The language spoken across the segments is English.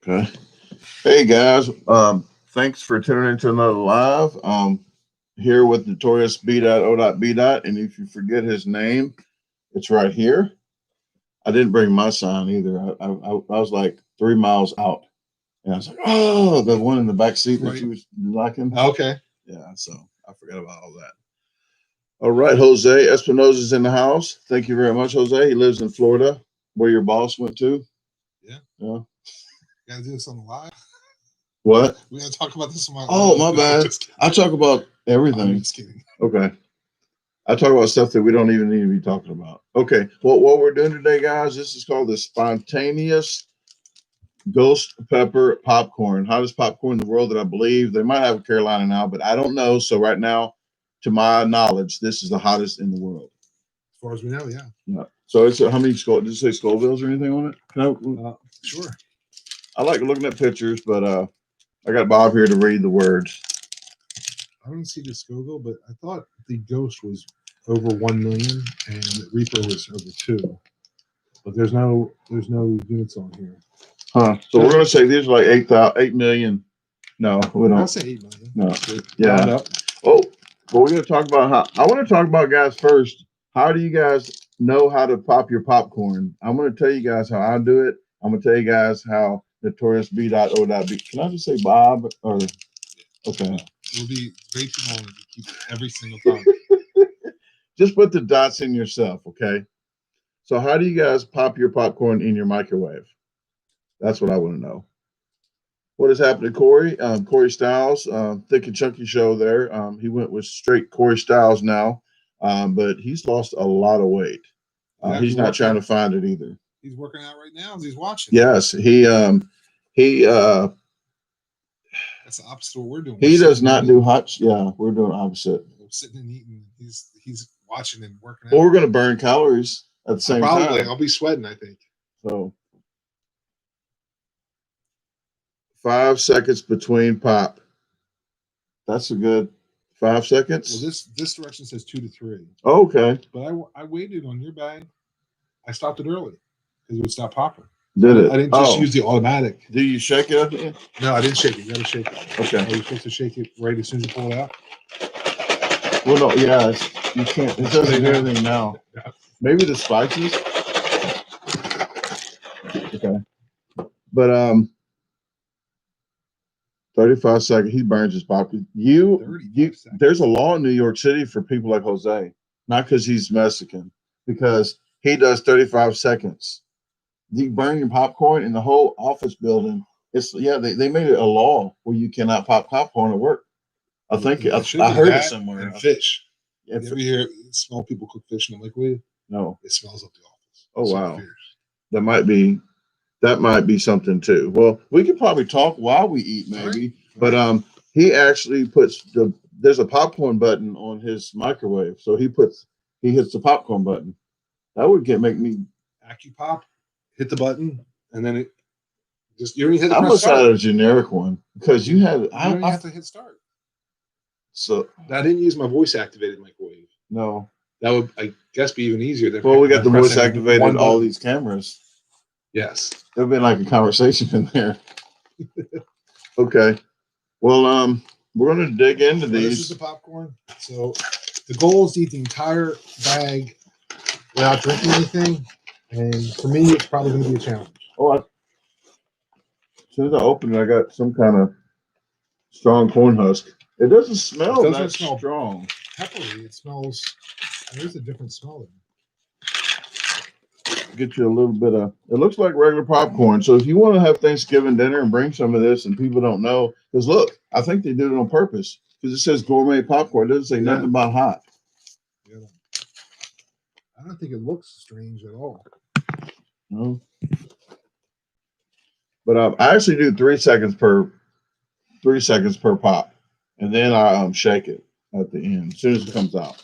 Okay. Hey guys, thanks for tuning into another live. Here with Notorious B.O.B. And if you forget his name, it's right here. I didn't bring my sign either. I was like 3 miles out, and I was like, oh, the one in the back seat that you was liking. Okay. Yeah, so I forgot about all that. All right, Jose Espinosa's in the house. Thank you very much, Jose. He lives in Florida, where your boss went to. Yeah. Yeah. Gotta do this on the live. What? We gotta talk about this on my. Oh, my bad. I talk about everything. I'm just kidding. Okay. I talk about stuff that we don't even need to be talking about. Okay. Well, what we're doing today, guys, this is called the spontaneous ghost pepper popcorn. Hottest popcorn in the world that I believe. They might have a Carolina now, but I don't know. So right now, to my knowledge, this is the hottest in the world. As far as we know, yeah. Yeah. So it's how many did you say Scovilles or anything on it? Sure. I like looking at pictures, but I got Bob here to read the words. I don't see the Scoville, but I thought the Ghost was over 1 million and the Reaper was over 2. But there's no units on here. Huh. So we're gonna say these are like 8 million. No, we don't. I'll say 8 million. No. Yeah. Oh, but we're gonna talk about how I want to talk about, guys, first. How do you guys know how to pop your popcorn? I'm gonna tell you guys how I do it. I'm gonna tell you guys how Notorious B.O.B. Can I just say Bob or okay? It'll be way too long to keep every single time. Just put the dots in yourself, okay? So how do you guys pop your popcorn in your microwave? That's what I want to know. What has happened to Corey? Corey Styles, Thick and Chunky show there. He went with straight Corey Styles now, but he's lost a lot of weight. He's not trying to find it either. He's working out right now as he's watching. Yes, he that's the opposite of what we're doing. He does not do hot. Yeah, we're doing opposite. We're sitting and eating. He's watching and working out. Well, we're going to burn calories at the same time. Probably. I'll be sweating, I think. So 5 seconds between pop. That's a good 5 seconds. Well, this direction says 2 to 3. Oh, okay. But I waited on your bag. I stopped it early because it would stop popping. Did it? I didn't just use the automatic. Do you shake it at the end? No, I didn't shake it. You got to shake it. Okay. Are you supposed to shake it right as soon as you pull it out? Well, no, yeah, you can't. It doesn't do anything now. Yeah. Maybe the spices. Okay. But 35 seconds. He burns his popcorn. There's a law in New York City for people like Jose, not because he's Mexican, because he does 35 seconds. You burn your popcorn in the whole office building. They made it a law where you cannot pop popcorn at work. I think I heard it somewhere. And fish. You ever hear smell people cook fish in the microwave? No. It smells up the office. Oh, wow. That might be something too. Well, we could probably talk while we eat, maybe. Right. But he actually puts there's a popcorn button on his microwave, so he hits the popcorn button. That would make me AccuPop. Hit the button, and then it just you don't even hit the I must have a generic one because you had I have to hit start. So I didn't use my voice activated microwave. No, that would I guess be even easier. Well, we got the voice activated all these cameras. Yes, there've been like a conversation in there. Okay, well, we're gonna dig into these. This is the popcorn. So the goal is to eat the entire bag without drinking anything. And for me, it's probably going to be a challenge. Oh, as soon as I open it, I got some kind of strong corn husk. It doesn't smell that strong. Peppery. It smells. There's a different smell. Get you a little bit of. It looks like regular popcorn. So if you want to have Thanksgiving dinner and bring some of this, and people don't know, because look, I think they did it on purpose because it says gourmet popcorn. It doesn't say nothing about hot. Yeah. I don't think it looks strange at all. No. But I actually do 3 seconds per pop, and then I shake it at the end as soon as it comes out.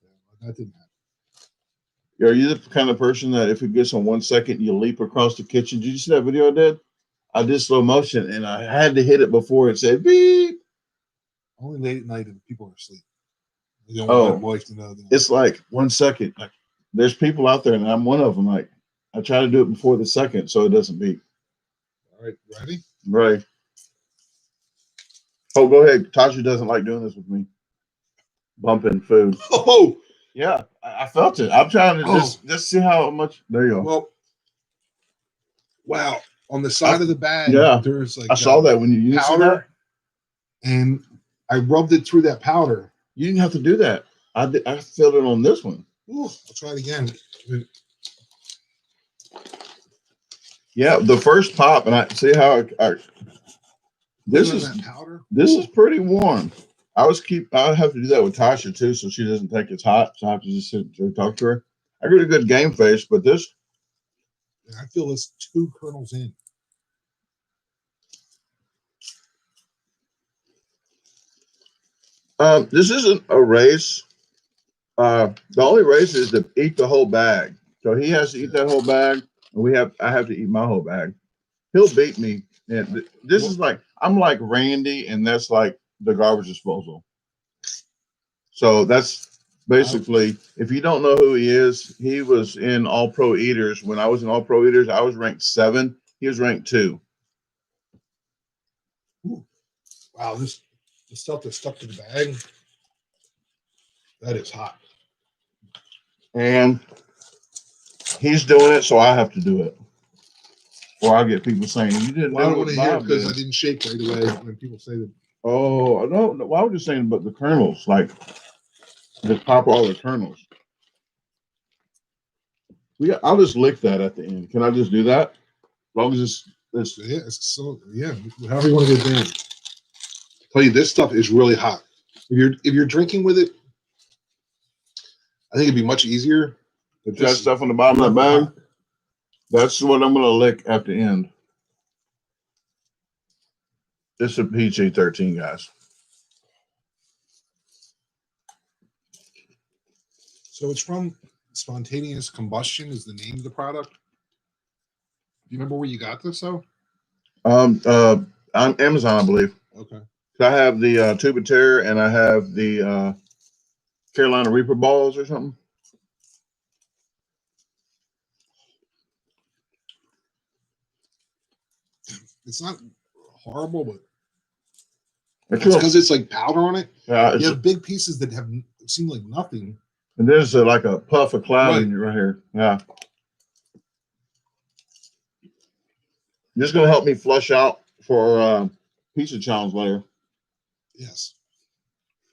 Yeah, that didn't happen. Are you the kind of person that if it gets on 1 second, you leap across the kitchen? Did you see that video I did? I did slow motion, and I had to hit it before it said beep. Only late at night and people are asleep. You don't want my wife to know that. It's like 1 second. Like there's people out there, and I'm one of them. Like I try to do it before the second so it doesn't beep. All right, ready? Right. Oh, go ahead. Tasha doesn't like doing this with me. Bumping food. Oh, Yeah, I felt it. I'm trying to just see how much. There you go. well, wow. On the side of the bag, yeah, there's like I saw that when you powder, and I rubbed it through that powder. You didn't have to do that. I filled it on this one. Ooh, I'll try it again. Yeah, the first pop, and I see how this is powder. This is pretty warm. I have to do that with Tasha too, so she doesn't think it's hot. So I have to just sit and talk to her. I got a good game face, but this. I feel it's 2 kernels in. This isn't a race. The only race is to eat the whole bag. So he has to eat that whole bag, and I have to eat my whole bag. He'll beat me. And this is like I'm like Randy, and that's like the garbage disposal. So that's basically, if you don't know who he is, he was in All Pro Eaters. When I was in All Pro Eaters, I was ranked 7. He was ranked 2. Ooh. Wow, the stuff that's stuck to the bag, that is hot. And he's doing it, so I have to do it. Or I get people saying, you didn't well, I don't want to hear it because I didn't shake right away when people say that. Oh, I don't know. Why was you saying about the kernels? Like, just pop all the kernels. I'll just lick that at the end. Can I just do that? As long as it's however you want to get down. Tell you, this stuff is really hot. If you're drinking with it, I think it'd be much easier. That stuff on the bottom of that bag. That's what I'm gonna lick at the end. This is a PG-13, guys. So it's from Spontaneous Combustion is the name of the product. Do you remember where you got this though? On Amazon, I believe. Okay. I have the Tuba Terror and I have the Carolina Reaper balls or something. It's not horrible, but it's because it's like powder on it. Yeah, you have big pieces that seem like nothing. And there's like a puff of cloud in you right here. Yeah. This is going to help me flush out for pizza challenge later. Yes.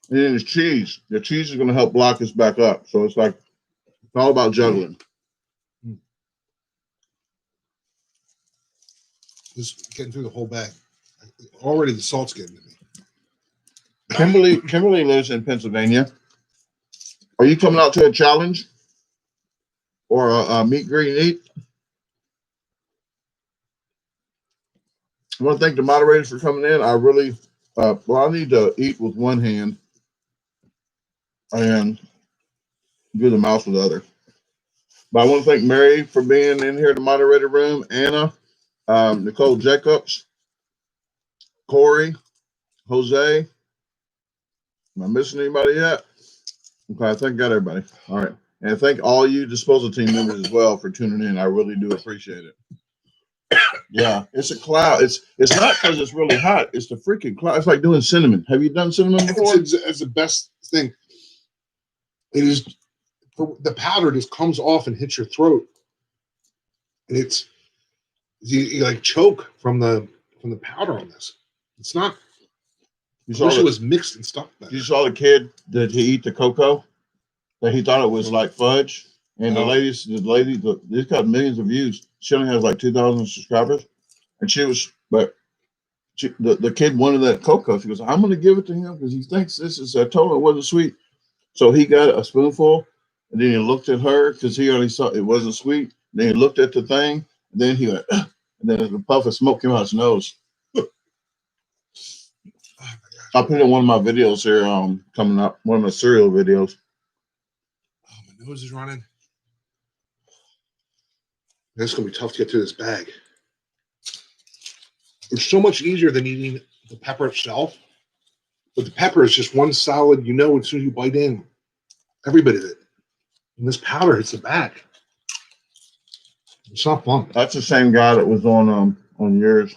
And then there's cheese. The cheese is going to help block this back up. So it's like, it's all about juggling. Just getting through the whole bag. Already the salt's getting to me. Kimberly lives in Pennsylvania. Are you coming out to a challenge or a meet, greet, and eat? I want to thank the moderators for coming in. I really, I need to eat with one hand and do the mouse with the other. But I want to thank Mary for being in here in the moderator room, Anna, Nicole Jacobs, Corey, Jose. Am I missing anybody yet? Okay, I think I got everybody. All right. And thank all you disposal team members as well for tuning in. I really do appreciate it. Yeah, it's a cloud. It's not because it's really hot. It's the freaking cloud. It's like doing cinnamon. Have you done cinnamon before? It's the best thing. It is. The powder just comes off and hits your throat. And it's you like choke from the powder on this. It's not. I wish it was mixed and stuff. You saw the kid that he eat the cocoa, that he thought it was like fudge, and the lady, this got millions of views. She only has like 2,000 subscribers, and the kid wanted that cocoa. She goes, "I'm going to give it to him because he thinks this is." I told him it wasn't sweet, so he got a spoonful, and then he looked at her because he already saw it wasn't sweet. Then he looked at the thing, and then he went, and then a puff of smoke came out his nose. I put in one of my videos here, coming up, one of the cereal videos. Oh, my nose is running. It's gonna be tough to get through this bag. It's so much easier than eating the pepper itself. But the pepper is just one solid, as soon as you bite in, every bit of it. And this powder hits the back. It's not fun. That's the same guy that was on on yours.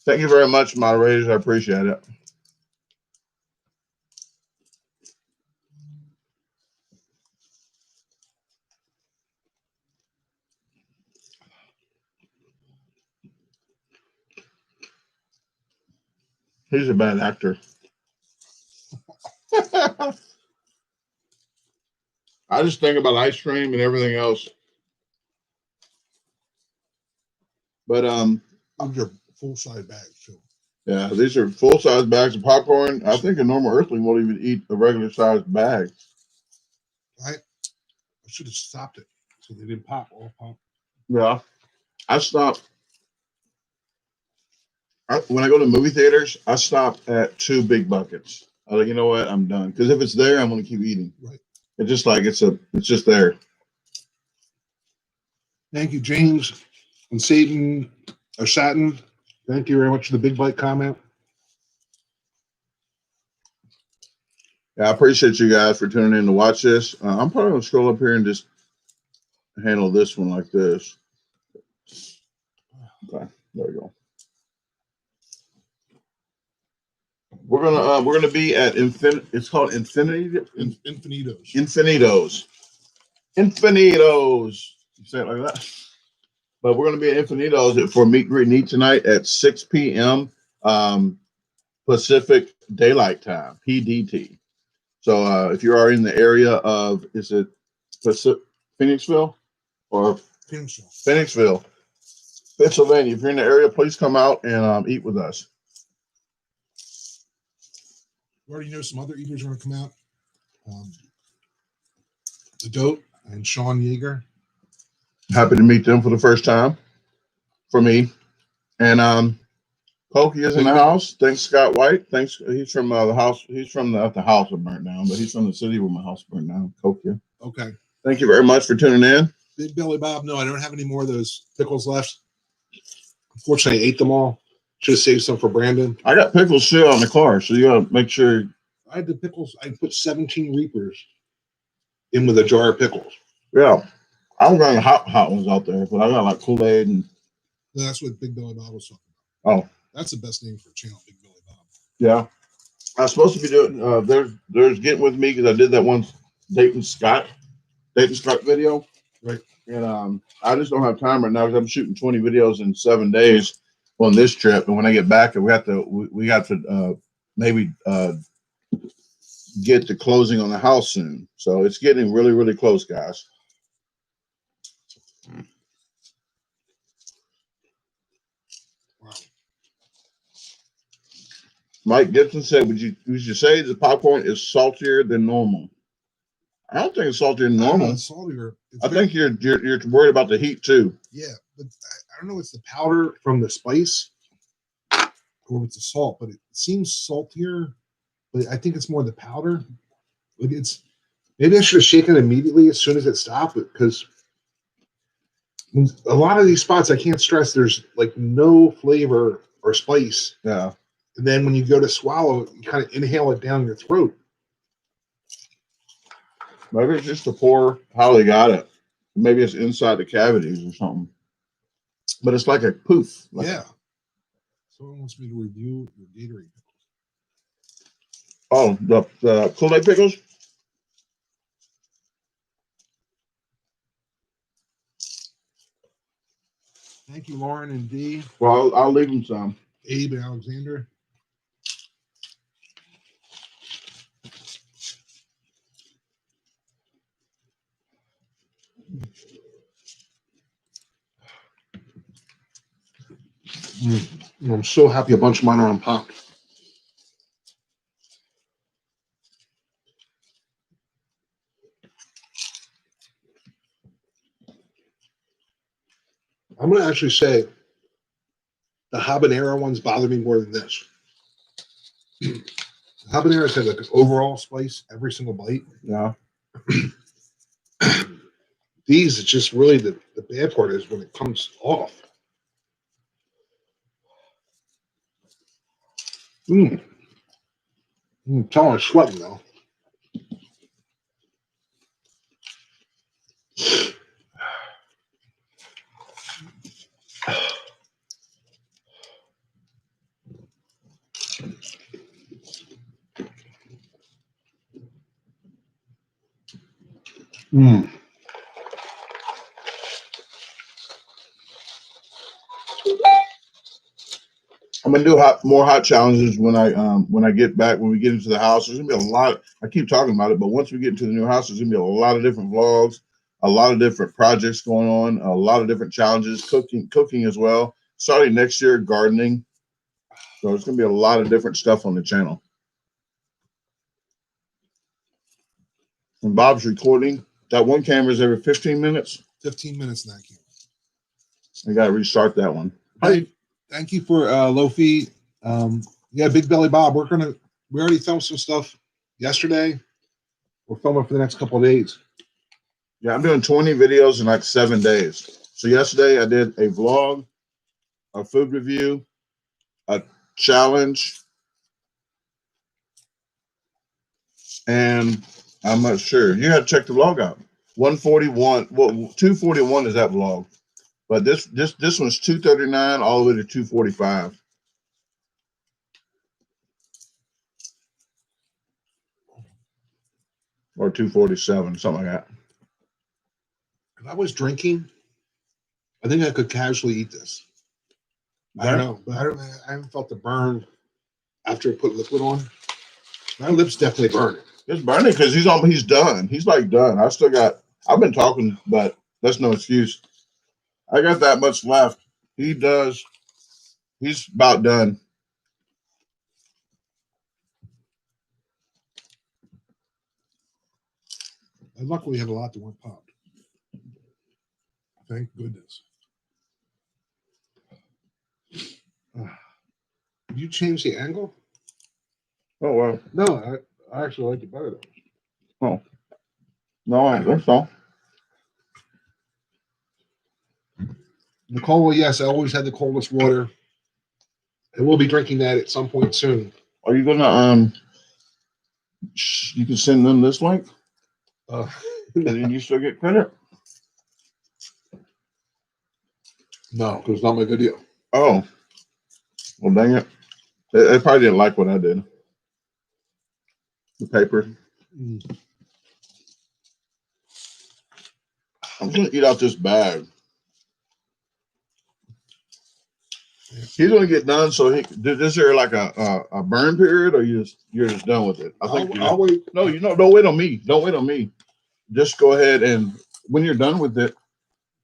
Thank you very much, moderators. I appreciate it. He's a bad actor. I just think about ice cream and everything else. But these are full-size bags too. yeah, these are full-size bags of popcorn. I think a normal earthling won't even eat a regular-sized bag. I should have stopped it so they didn't pop. All pop. Yeah, I stopped. When I go to movie theaters, I stop at 2 big buckets. I'm like, you know what? I'm done. Because if it's there, I'm going to keep eating. Right. It's just like it's just there. Thank you, James and Satan or Satin. Thank you very much for the big bite comment. Yeah, I appreciate you guys for tuning in to watch this. I'm probably going to scroll up here and just handle this one like this. Okay, there we go. We're gonna be at infinite. It's called Infinitos. You say it like that. But we're gonna be at Infinitos for meet greet and eat tonight at 6 p.m. Pacific Daylight Time (PDT). So if you are in the area of, is it Phoenixville or Phoenixville, Pennsylvania? If you're in the area, please come out and eat with us. You already know some other eaters are going to come out. The Dope and Sean Yeager. Happy to meet them for the first time for me. And Pokey is in the house. Thanks, Scott White. Thanks. He's from the house. He's from the house that burnt down, but he's from the city where my house burned down. Pokey. Okay. Thank you very much for tuning in. Big Belly Bob. No, I don't have any more of those pickles left. Unfortunately, I ate them all. Should have saved some for Brandon. I got pickles still on the car, so you got to make sure. I had the pickles. I put 17 Reapers in with a jar of pickles. Yeah. I'm going to hot ones out there, but I got like Kool-Aid and. No, that's what Big Belly Bob was talking about. Oh. That's the best name for a channel, Big Belly Bob. Yeah. I was supposed to be doing, there's Getting With Me because I did that one Dayton Scott video. Right. And I just don't have time right now because I'm shooting 20 videos in 7 days on this trip. And when I get back, we got to maybe get to closing on the house soon. So it's getting really, really close, guys. Wow. Mike Gibson said, would you say the popcorn is saltier than normal? I don't think it's saltier than normal. Saltier. I think you're worried about the heat too. Yeah, but I don't know if it's the powder from the spice or it's the salt, but it seems saltier. But I think it's more the powder. Maybe I should have shaken it immediately as soon as it stopped, because a lot of these spots I can't stress there's like no flavor or spice. Yeah. And then when you go to swallow, you kind of inhale it down your throat. Maybe it's just the pour, how they got it. Maybe it's inside the cavities or something. But it's like a poof. Yeah. Someone wants me to review your Gatorade pickles. Oh, the Kool-Aid pickles? Thank you, Lauren and Dee. Well, I'll leave them some. Abe and Alexander. I'm so happy a bunch of mine are unpopped. I'm going to actually say the habanero ones bother me more than this. The habaneros have like an overall spice every single bite. Yeah. These, it's just really the bad part is when it comes off. Tell I'm sweating though. Mm. I'm gonna do more hot challenges when I get back, when we get into the house. There's gonna be a lot. I keep talking about it, but once we get into the new house, there's gonna be a lot of different vlogs, a lot of different projects going on, a lot of different challenges, cooking as well. Starting next year, gardening. So there's gonna be a lot of different stuff on the channel. And Bob's recording. That one camera is every 15 minutes. 15 minutes in that camera. I gotta restart that one. Thank you for Lofi. Yeah, Big Belly Bob. We already filmed some stuff yesterday. We're filming for the next couple of days. Yeah, I'm doing 20 videos in like 7 days. So yesterday I did a vlog, a food review, a challenge, and I'm not sure. You got to check the vlog out. 141. Well, 241 is that vlog, but this one's 239 all the way to 245. Or 247, something like that. If I was drinking, I think I could casually eat this. I don't know, but I haven't felt the burn after I put liquid on. My lips definitely burn. It's burning because he's done. He's like done. I've been talking, but that's no excuse. I got that much left. He's about done. I luckily have a lot that weren't popped. Thank goodness. Did you change the angle? Oh well. No, I actually like it better though. Oh no, I think so. Nicole, yes, I always had the coldest water. I will be drinking that at some point soon. Are you gonna you can send them this link, and then you still get credit? No, because it's not my video. Oh, well, dang it! They probably didn't like what I did. The paper. I'm gonna eat out this bag. He's gonna get done. So is there like a burn period, or you're just done with it? I think I'll wait. No, don't wait on me. Don't wait on me. Just go ahead, and when you're done with it,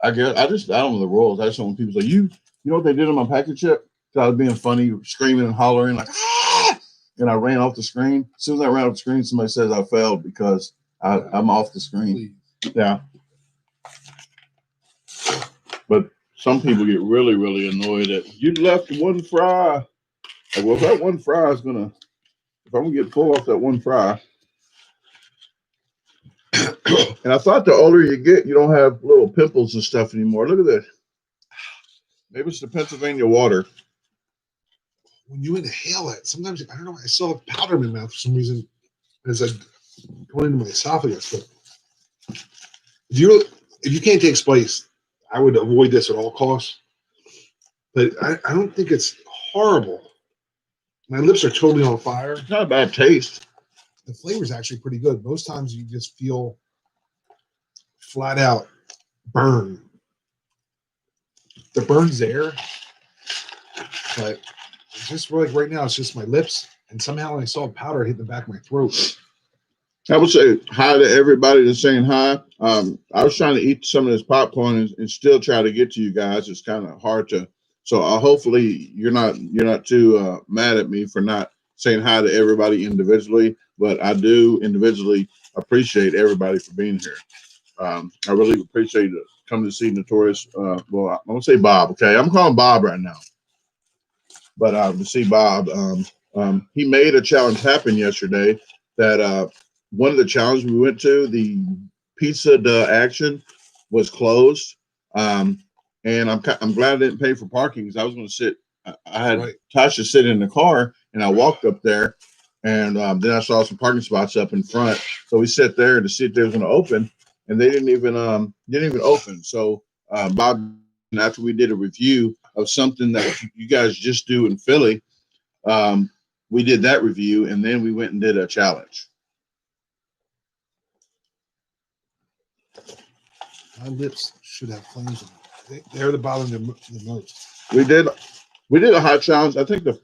I guess I don't know the rules. I just don't want people say you know what they did on my packet chip? So I was being funny, screaming and hollering like ah! And I ran off the screen. As soon as I ran off the screen, somebody says I failed because I'm off the screen. Please. Yeah. But some people get really, really annoyed at you left one fry. Like, well, if that one fry is gonna, if I'm gonna get full off that one fry. And I thought the older you get, you don't have little pimples and stuff anymore. Look at this. Maybe it's the Pennsylvania water. When you inhale it, sometimes I don't know. I still have powder in my mouth for some reason as I going into my esophagus. But if you can't take spice, I would avoid this at all costs. But I don't think it's horrible. My lips are totally on fire. It's not a bad taste. The flavor is actually pretty good. Most times you just feel flat out burn. The burn's there, but just like right now, it's just my lips, and somehow I saw powder hit the back of my throat. I would say hi to everybody that's saying hi. I was trying to eat some of this popcorn and still try to get to you guys. It's kind of hard to. So hopefully you're not too mad at me for not saying hi to everybody individually, but I do individually appreciate everybody for being here. I really appreciate it coming to see Notorious. Well, I'm gonna say Bob. Okay, I'm calling Bob right now, but to see Bob, he made a challenge happen yesterday. That one of the challenges we went to, the Pizza de Action, was closed. And I'm glad I didn't pay for parking because I was going to sit. I had Tasha sit in the car, and I walked up there, and then I saw some parking spots up in front. So we sat there to see if they was going to open, and they didn't even open. So Bob, after we did a review of something that you guys just do in Philly, we did that review, and then we went and did a challenge. My lips should have flames in them. They're the bottom the most. We did a hot challenge. I think the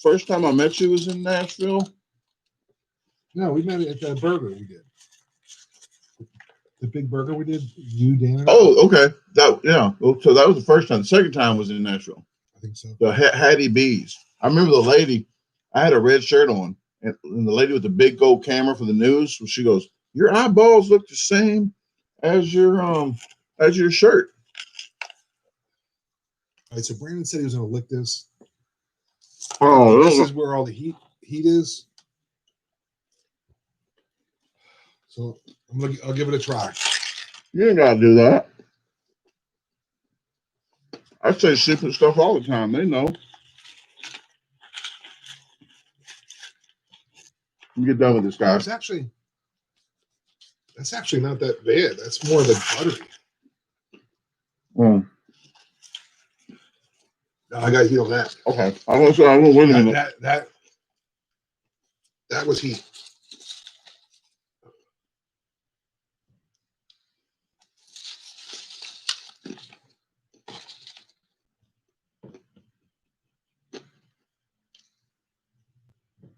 first time I met you was in Nashville? No, we met at the burger we did. The big burger we did. You, Dan. Oh, okay. So that was the first time. The second time was in Nashville. I think so. The Hattie B's. I remember the lady. I had a red shirt on, and the lady with the big gold camera for the news. She goes, "Your eyeballs look the same as your shirt." All right, so Brandon said he was going to lick this. Oh, this is where all the heat is. So I'll give it a try. You ain't gotta do that. I say secret stuff all the time. They know. You get done with this, guy. That's actually not that bad. That's more the buttery. No, I got to heat on that. Okay. I won't win a minute. That was heat.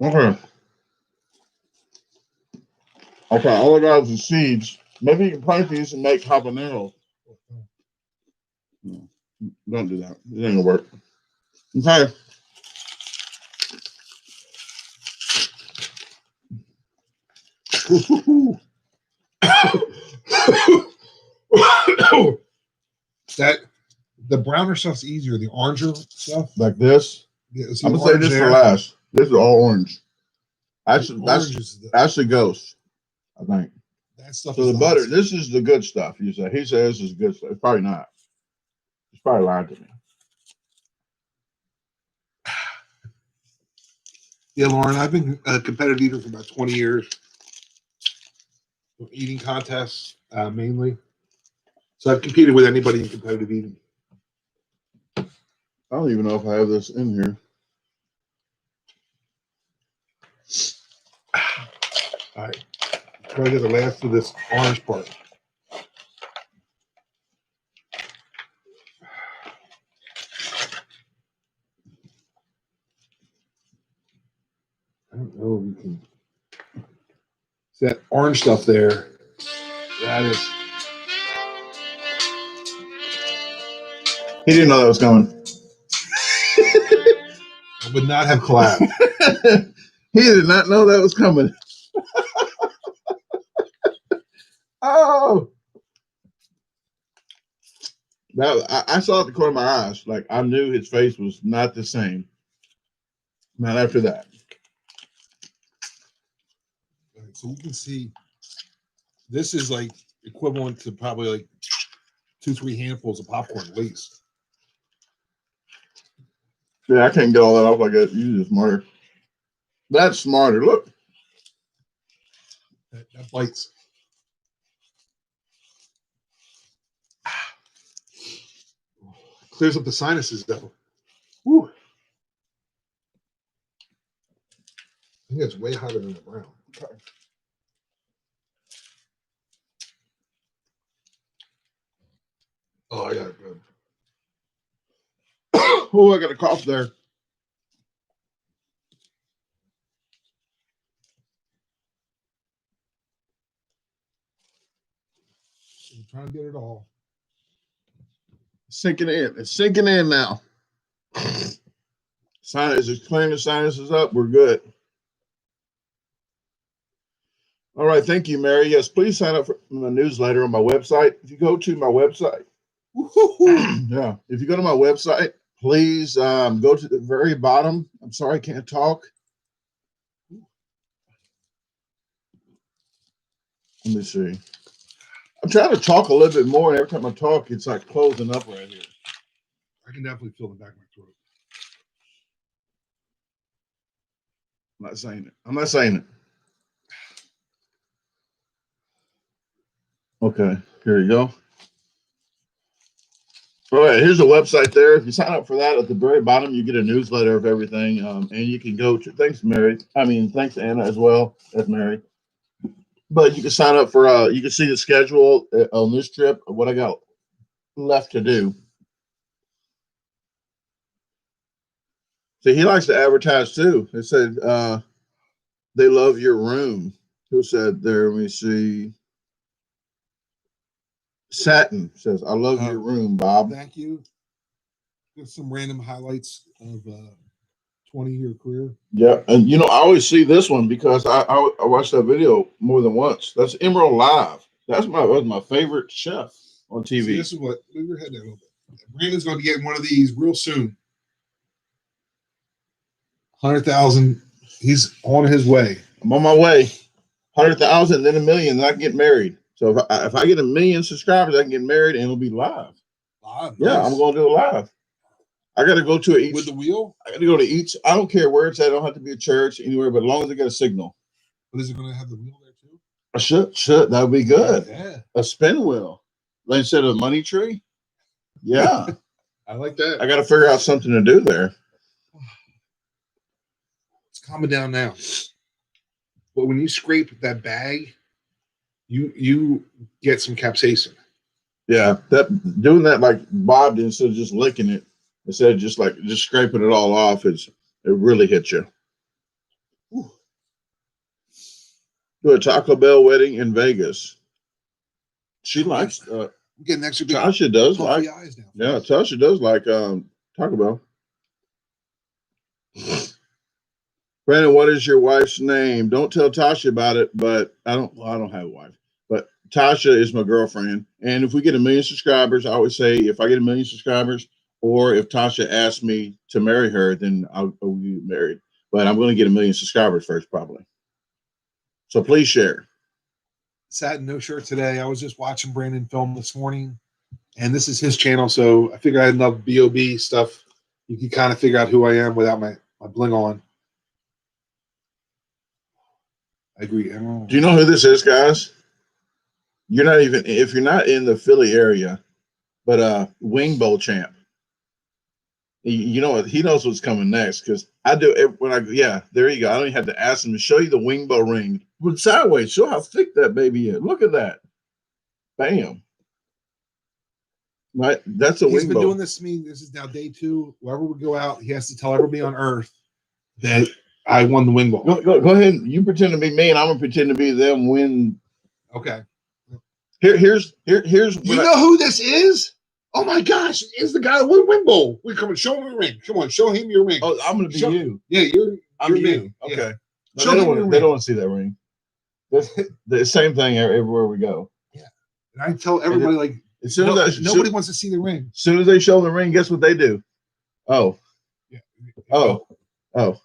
Okay. Okay, all I got is the seeds. Maybe you can plant these and make habaneros. No, don't do that. It ain't gonna work. Okay. That the browner stuff's easier. The oranger stuff, Like this. yeah, I'm gonna say this for last. This is all orange. Actually, that's the ghost, I think. That stuff. So the butter. This is the good stuff. You say. He says this is good stuff. It's probably not. He's probably lying to me. Yeah, Lauren, I've been a competitive eater for about 20 years. Eating contests, mainly. So I've competed with anybody in competitive eating. I don't even know if I have this in here. All right. Try to get the last of this orange part. I don't know if you can. See that orange stuff there? That is. He didn't know that was coming. I would not have collabed. He did not know that was coming. Oh. That I saw it at the corner of my eyes. Like I knew his face was not the same. Not after that. Right, so you can see this is like equivalent to probably like 2-3 handfuls of popcorn at least. Yeah, I can't get all that off like that. You're just smarter. That's smarter. Look. That bites. Clears up the sinuses though. Woo. I think it's way hotter than the brown. Okay. Oh, I got it good. Oh, I got a cough there. I'm trying to get it all. Sinking in. It's sinking in now. Sinus is clearing the sinuses up. We're good. All right. Thank you, Mary. Yes, please sign up for my newsletter on my website. If you go to my website, yeah. If you go to my website, please go to the very bottom. I'm sorry, I can't talk. Let me see. I'm trying to talk a little bit more, and every time I talk, it's like closing up right here. I can definitely feel the back of my throat. I'm not saying it. I'm not saying it. Okay, here you go. All right, here's the website there. If you sign up for that, at the very bottom, you get a newsletter of everything. And you can go to, thanks, Mary. Thanks, Anna, as well as Mary. But you can sign up for you can see the schedule on this trip, what I got left to do. See, he likes to advertise too. They said they love your room. Who said there? Let me see. Satin says, I love your room, Bob. Thank you. Just some random highlights of 20-year career. Yeah, and I always see this one because I watched that video more than once. That's Emerald Live. That was my favorite chef on TV. See, this is what move your head there a little bit. Brandon's going to get one of these real soon. 100,000. He's on his way. I'm on my way. 100,000, then 1 million, then I can get married. So if I get 1 million subscribers, I can get married and it'll be live. Live. Yeah, Nice. I'm going to do it live. I got to go to each with the wheel. I got to go to each. I don't care where it's at. I don't have to be a church anywhere, but as long as I get a signal. But is it going to have the wheel there too? I should. That would be good. Yeah. A spin wheel instead of a money tree. Yeah. I like that. I got to figure out something to do there. It's calming down now. But when you scrape that bag, you get some capsaicin. Yeah, doing that like Bob did, instead of just licking it, instead of just scraping it all off, it really hits you. Whew. Do a Taco Bell wedding in Vegas. She likes. I'm getting extra big. Tasha does like. Eyes now. Yeah, Tasha does like Taco Bell. Brandon, what is your wife's name? Don't tell Tasha about it, but I don't have a wife. But Tasha is my girlfriend. And if we get 1 million subscribers, I always say if I get 1 million subscribers, or if Tasha asks me to marry her, then I'll get married. But I'm going to get 1 million subscribers first, probably. So please share. Sat in no shirt today. I was just watching Brandon film this morning, and this is his channel. So I figured I had enough B.O.B stuff. You can kind of figure out who I am without my bling on. I agree. Do you know who this is, guys? You're not even, if you're not in the Philly area, but Wing Bowl champ. You know what? He knows what's coming next because I do it when there you go. I don't even have to ask him to show you the Wing Bowl ring. But sideways, show how thick that baby is. Look at that. Bam. Right? That's a Wing Bowl. He's been doing this to me. This is now day 2. Wherever we go out, he has to tell everybody on earth that I won the Wing Bowl. Go ahead. You pretend to be me, and I'm gonna pretend to be them. Win. Okay. Here's. You know who this is? Oh my gosh! It's the guy that won Wing Bowl. We come and show him the ring. Come on, show him your ring. Oh, I'm gonna be you. Yeah, I'm you. Me. Okay. Yeah. No, they don't want to see that ring. The same thing everywhere we go. Yeah. And I tell everybody as soon as nobody wants to see the ring. As soon as they show the ring, guess what they do? Oh. Yeah. Oh.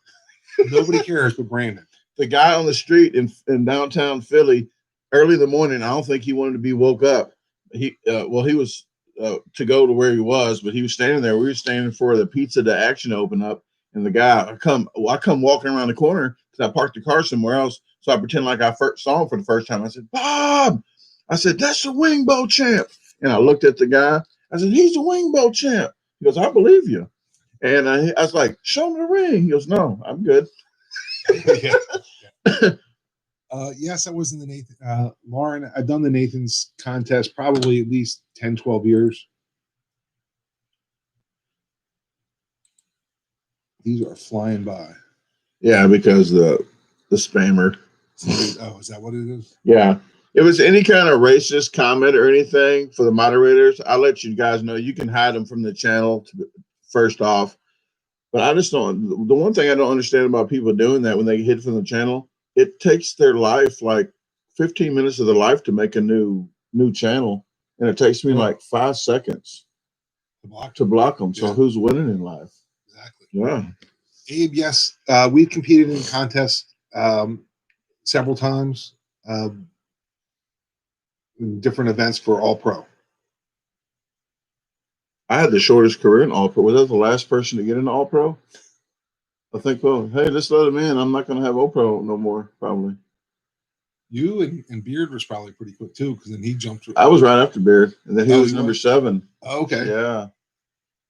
Nobody cares but Brandon. The guy on the street in downtown Philly, early in the morning, I don't think he wanted to be woke up. He was to go to where he was, but he was standing there. We were standing for the pizza to action to open up, and the guy I come walking around the corner because I parked the car somewhere else. So I pretend like I first saw him for the first time. I said, Bob, I said, that's the Wing Bowl champ. And I looked at the guy. I said, he's the Wing Bowl champ. He goes, I believe you. And I was like, show me the ring. He goes, no, I'm good. Yes, I was in the Nathan. Lauren, I've done the Nathan's contest probably at least 10, 12 years. These are flying by. Yeah, because the spammer. Oh, is that what it is? Yeah. If it's any kind of racist comment or anything for the moderators, I'll let you guys know. You can hide them from the channel first off. But I just don't. The one thing I don't understand about people doing that when they hit from the channel, it takes their life like 15 minutes of their life to make a new channel, and it takes me like 5 seconds to block them. So who's winning in life? Exactly. Yeah. Abe, yes, we competed in contests several times, in different events for All Pro. I had the shortest career in All Pro. Was that the last person to get into All Pro? I think, well, hey, let's let him in. I'm not going to have All Pro no more, probably. You and Beard was probably pretty quick, too, because then he jumped. I was right after Beard, and then he was number 7. Oh, okay. Yeah.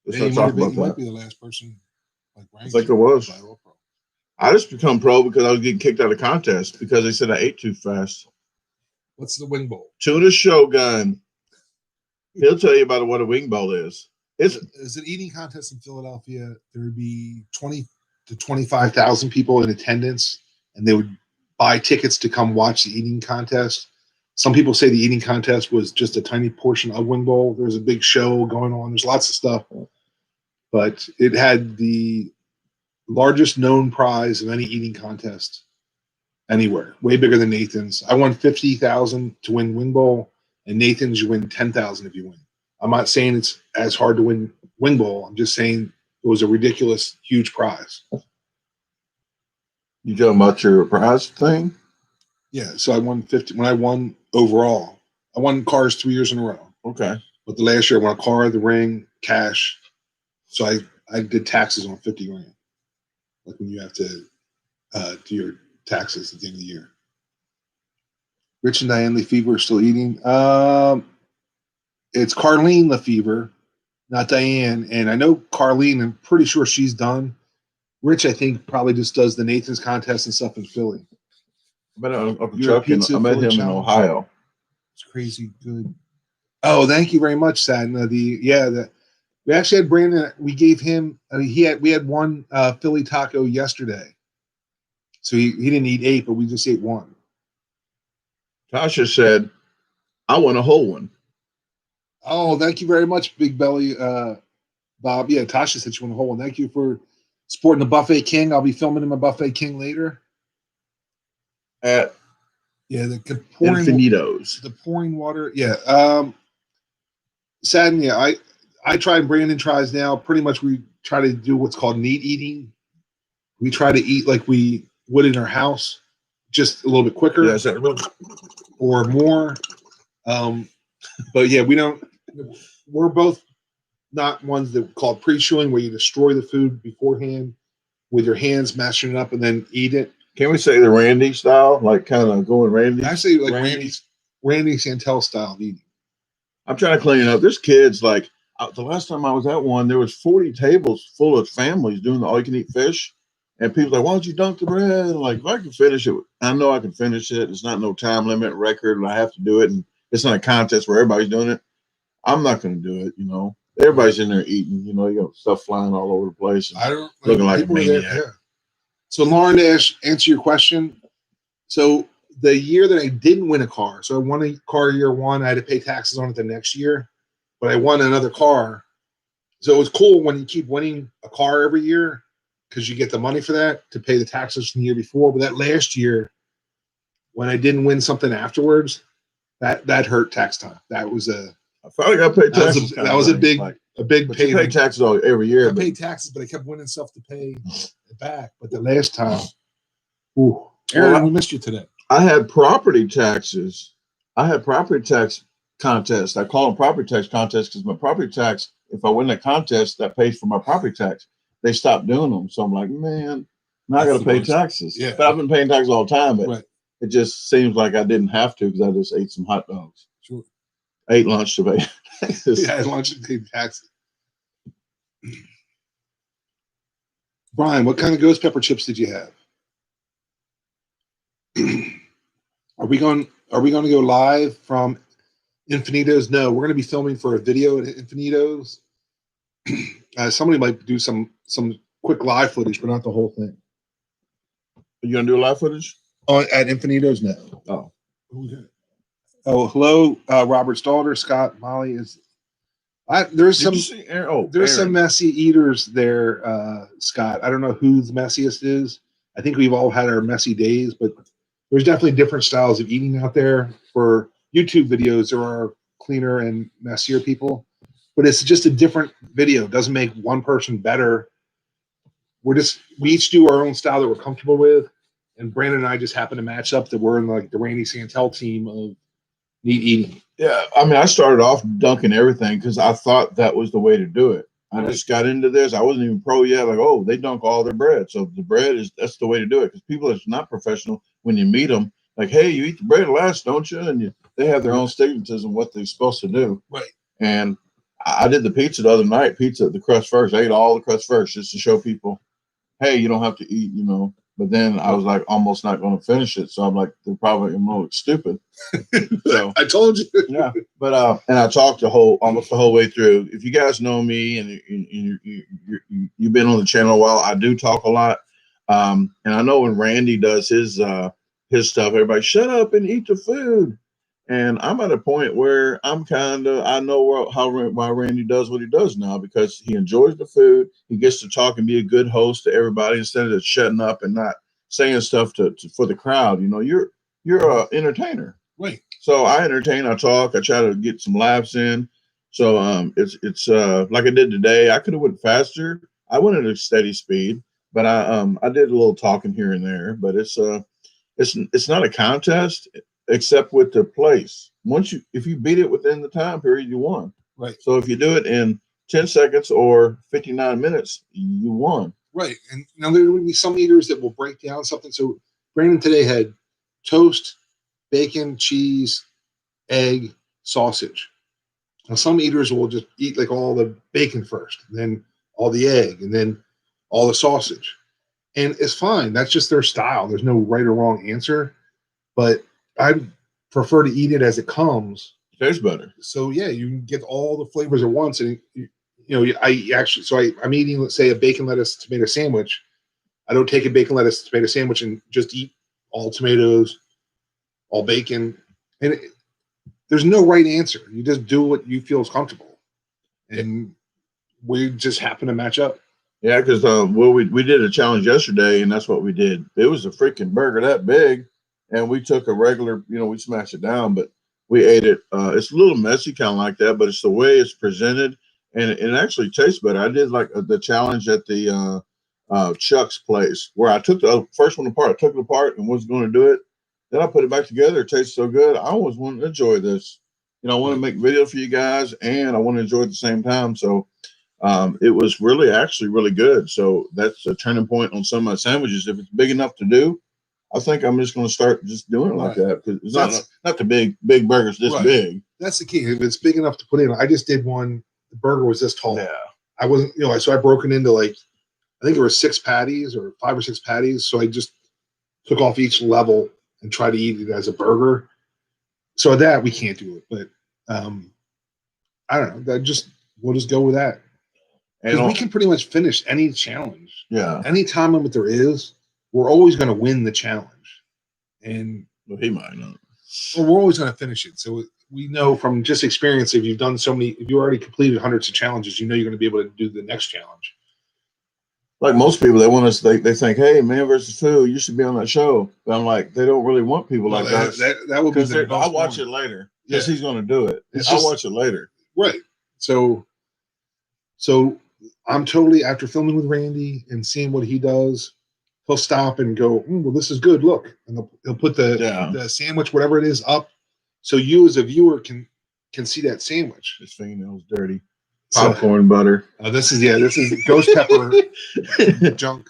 He might be the last person. I think it was. I just become pro because I was getting kicked out of contests because they said I ate too fast. What's the wing bowl? Tuna Shogun. He'll tell you about what a wing bowl is. It's an eating contest in Philadelphia. There would be 20 to 25,000 people in attendance, and they would buy tickets to come watch the eating contest. Some people say the eating contest was just a tiny portion of Wing Bowl. There's a big show going on. There's lots of stuff, but it had the largest known prize of any eating contest anywhere, way bigger than Nathan's. I won 50,000 to win Wing Bowl, and Nathan's you win 10,000 if you win. I'm not saying it's as hard to win Wing Bowl. I'm just saying it was a ridiculous, huge prize. You talking about your prize thing? Yeah, so I won 50 when I won overall. I won cars 3 years in a row. Okay. But the last year I won a car, the ring, cash. So I did taxes on 50 grand. Like when you have to do your taxes at the end of the year. Rich and Diane Lefevre are still eating. It's Carlene Lefevre, not Diane. And I know Carlene, I'm pretty sure she's done. Rich, I think, probably just does the Nathan's contest and stuff in Philly. I met him in Ohio. It's crazy good. Oh, thank you very much, Sadna. We actually had Brandon. We gave him. We had one Philly taco yesterday, so he didn't eat 8, but we just ate 1. Tasha said, "I want a whole one." Oh, thank you very much, Big Belly Bob. Yeah, Tasha said she wanted a whole one. Thank you for supporting the Buffet King. I'll be filming him a Buffet King later. At the pouring Infinitos. The pouring water. Yeah. Sadden, yeah, I try and Brandon tries now. Pretty much we try to do what's called neat eating. We try to eat like we would in our house, just a little bit quicker or more. But yeah, we're both not ones that call pre-chewing where you destroy the food beforehand with your hands, mashing it up and then eat it. Can we say the Randy style, like kind of going Randy? Actually, like Randy Santel style eating. I'm trying to clean it up. There's kids like the last time I was at one, there was 40 tables full of families doing the all-you-can-eat fish, and people like, "Why don't you dunk the bread?" And like, if I can finish it, I know I can finish it. It's not no time limit record, and I have to do it, and it's not a contest where everybody's doing it. I'm not going to do it. You know, everybody's in there eating. You know, you got stuff flying all over the place. I don't looking like a maniac. Yeah. So, Lauren, to answer your question, so the year that I didn't win a car, so I won a car year 1, I had to pay taxes on it the next year, but I won another car. So it was cool when you keep winning a car every year because you get the money for that to pay the taxes from the year before. But that last year, when I didn't win something afterwards, that hurt tax time. That was a I finally got paid taxes. That was a big pay. You pay taxes every year. I paid taxes, but I kept winning stuff to pay it back. But the last time, ooh, Aaron, we missed you today. I had property taxes. I had property tax contests. I call them property tax contests because my property tax, if I win a contest that pays for my property tax, they stopped doing them. So I'm like, man, now I got to pay taxes. Yeah. But I've been paying taxes all the time, but it just seems like I didn't have to because I just ate some hot dogs. Sure. Ate lunch to pay taxes. Yeah, I had lunch to pay taxes. Brian, what kind of ghost pepper chips did you have? Are we going to go live from Infinitos? No, we're going to be filming for a video at Infinitos. Somebody might do some quick live footage, but not the whole thing. Are you going to do live footage? Oh, at Infinitos? No. Oh. Oh, hello, Robert's daughter, Scott. Molly is. There's some messy eaters there, Scott. I don't know who the messiest is. I think we've all had our messy days, but there's definitely different styles of eating out there. For YouTube videos, there are cleaner and messier people, but it's just a different video. It doesn't make one person better. We each do our own style that we're comfortable with, and Brandon and I just happen to match up that we're in like the Randy Santel team of neat eating. Yeah, I mean, I started off dunking everything because I thought that was the way to do it. I just got into this. I wasn't even pro yet. Like, oh, they dunk all their bread. So the bread that's the way to do it. Because people that's not professional, when you meet them, like, hey, you eat the bread last, don't you? And they have their own stigmatism what they're supposed to do. Right. And I did the pizza the other night. The crust first. I ate all the crust first just to show people, hey, you don't have to eat, But then I was like almost not going to finish it. So I'm like, they're probably going to look stupid. So I told you. yeah. But and I talked almost the whole way through. If you guys know me and you've been on the channel a while, I do talk a lot. And I know when Randy does his stuff, everybody shut up and eat the food. And I'm at a point where I know why Randy does what he does now, because he enjoys the food. He gets to talk and be a good host to everybody instead of shutting up and not saying stuff for the crowd. You know, you're an entertainer. Right. So I entertain, I talk, I try to get some laughs in. So it's like I did today. I could have went faster. I went at a steady speed, but I did a little talking here and there. But it's not a contest except with the place. If you beat it within the time period, you won. Right. So if you do it in 10 seconds or 59 minutes, you won. Right. And now there will be some eaters that will break down something. So Brandon today had toast, bacon, cheese, egg, sausage. Now some eaters will just eat like all the bacon first, and then all the egg, and then all the sausage. And it's fine. That's just their style. There's no right or wrong answer. But I prefer to eat it as it comes. It tastes better. So yeah, you can get all the flavors at once. And I'm eating, let's say, a bacon lettuce tomato sandwich. I don't take a bacon lettuce tomato sandwich and just eat all tomatoes, all bacon. And there's no right answer. You just do what you feel is comfortable. And we just happen to match up. Yeah, because we did a challenge yesterday, and that's what we did. It was a freaking burger that big, and we took a regular, we smashed it down, but we ate it. It's a little messy, kind of like that, but it's the way it's presented, and it actually tastes better. I did like the challenge at the Chuck's place, where I took the first one apart. I took it apart and was going to do it. Then I put it back together. It tastes so good. I always want to enjoy this. I want to make video for you guys, and I want to enjoy it at the same time. So it was actually really good. So that's a turning point on some of my sandwiches. If it's big enough to do, I think I'm just going to start just doing it like that, because it's not the big burgers this big. That's the key. If it's big enough to put in, I just did one. The burger was this tall. Yeah. I wasn't, so I broke it into I think there were 6 patties or 5 or 6 patties. So I just took off each level and tried to eat it as a burger. So that we can't do it, but I don't know. We'll just go with that. Because we can pretty much finish any challenge. Yeah. Any time limit there is, we're always going to win the challenge. And he might not. Well, we're always going to finish it. So we know from just experience, if you've done if you already completed hundreds of challenges, you're going to be able to do the next challenge. Like most people, they want us. They think, "Hey, Man vs. Food, you should be on that show." But I'm like, they don't really want people like that. That would be. I'll watch it later. Yes, he's going to do it. I'll watch it later. Right. So I'm totally, after filming with Randy and seeing what he does, he'll stop and go, "Well, this is good. Look," and he'll put the sandwich, whatever it is, up, so you as a viewer can see that sandwich. His fingernails dirty. Popcorn butter. This is ghost pepper junk.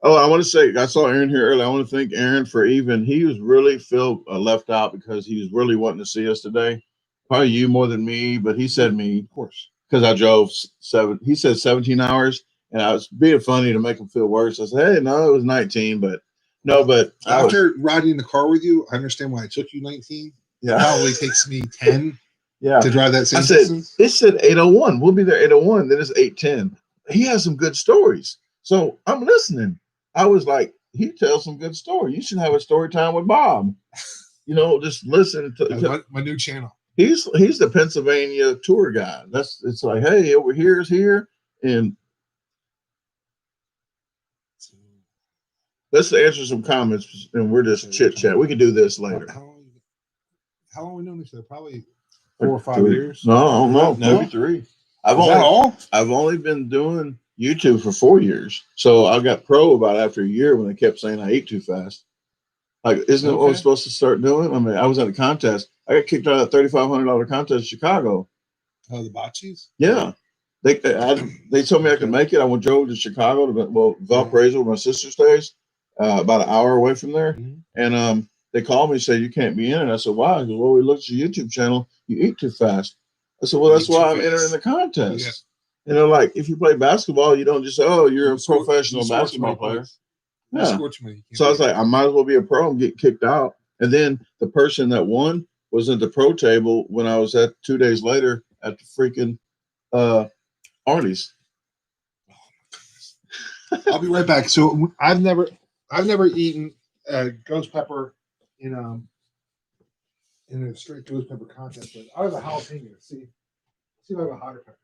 Oh, I want to say, I saw Aaron here earlier. I want to thank Aaron for he was really left out, because he was really wanting to see us today. Probably you more than me, but he said me, of course, because I drove 17 hours, and I was being funny to make him feel worse. I said, "Hey, no, it was 19, but no, but after riding in the car with you, I understand why it took you 19. Yeah, it probably takes me 10. Yeah, to drive that same distance. It said 8:01. We'll be there 8:01. Then it's 8:10. He has some good stories, so I'm listening. I was like, he tells some good story. You should have a story time with Bob. Just listen to my new channel. He's the Pennsylvania tour guide. It's like, hey, over here is here, and let's answer some comments, and we're just chit chat. We can do this later. How long have we known each other? Probably 4 or 5 years. No, maybe 3. I've only been doing YouTube for 4 years, so I got pro about after a year when they kept saying I ate too fast. Like, isn't it what I'm supposed to start doing? I mean, I was at a contest. I got kicked out of that $3,500 contest in Chicago. Oh, the bocces? Yeah, they told me I could make it. I drove to Chicago to Valparaiso, where my sister stays, about an hour away from there, and they called me and said, "You can't be in it." I said, "Why?" He goes, "Well, we looked at your YouTube channel. You eat too fast." I said, "Well, that's why I'm entering the contest." Yeah. Like, if you play basketball, you don't just say, "Oh, you're a professional basketball player." You Yeah. score too many. So I was like, I might as well be a pro and get kicked out. And then the person that won was at the pro table when I was at 2 days later at the freaking Arnie's. I'll be right back. So I've never eaten ghost pepper in a straight ghost pepper contest, but I have a jalapeno. See if I have a hotter pepper.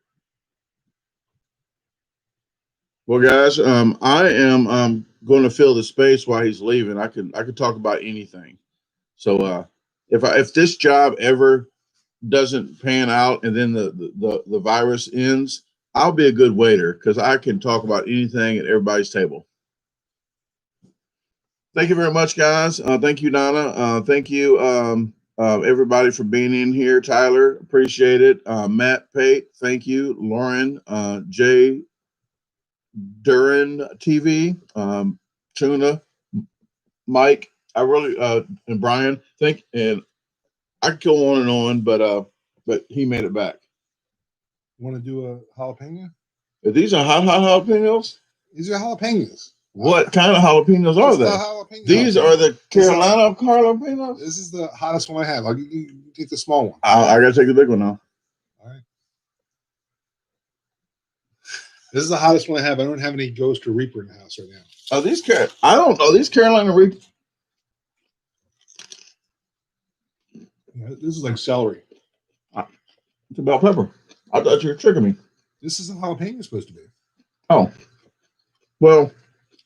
Well, guys, I am going to fill the space while he's leaving. I could talk about anything. So if this job ever doesn't pan out and then the virus ends, I'll be a good waiter because I can talk about anything at everybody's table. Thank you very much, guys. Thank you, Donna. Thank you, everybody, for being in here. Tyler, appreciate it. Matt, Pate, thank you. Lauren, Jay, Duran TV, Tuna, Mike, I really and Brian, and I could go on, but he made it back. Want to do a jalapeno? These are hot jalapenos. These are jalapenos. What kind of jalapenos are they? These are the Carolina jalapenos. This is the hottest one I have. I'll take the small one. I gotta take the big one now. All right. This is the hottest one I have. I don't have any Ghost or Reaper in the house right now. Oh, I don't know. These Carolina Reaper. Yeah, this is like celery. It's a bell pepper. I thought you were tricking me. This is a jalapeno supposed to be. Oh. Well.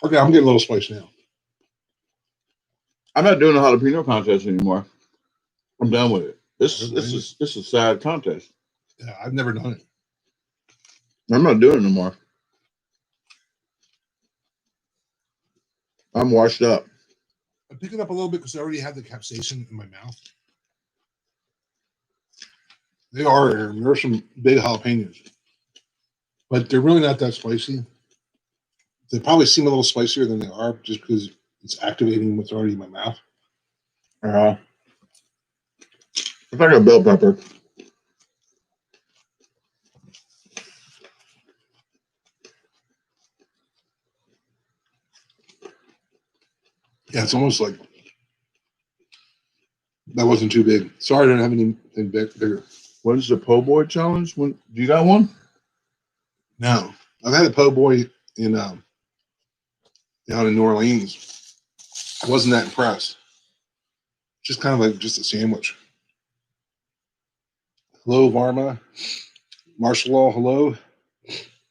Okay, I'm getting a little spice now. I'm not doing a jalapeno contest anymore. I'm done with it. This is a sad contest. Yeah, I've never done it. I'm not doing it anymore. I'm washed up. I pick it up a little bit because I already have the capsaicin in my mouth. There's some big jalapenos, but they're really not that spicy. They probably seem a little spicier than they are just because it's activating what's already in my mouth. It's like a bell pepper. Yeah, it's almost like that wasn't too big. Sorry, I don't have anything bigger. When's the po' boy challenge? Do you got one? No, I've had a po' boy in down in New Orleans. I wasn't that impressed. Just kind of like just a sandwich. Hello, Varma. Martial law, hello.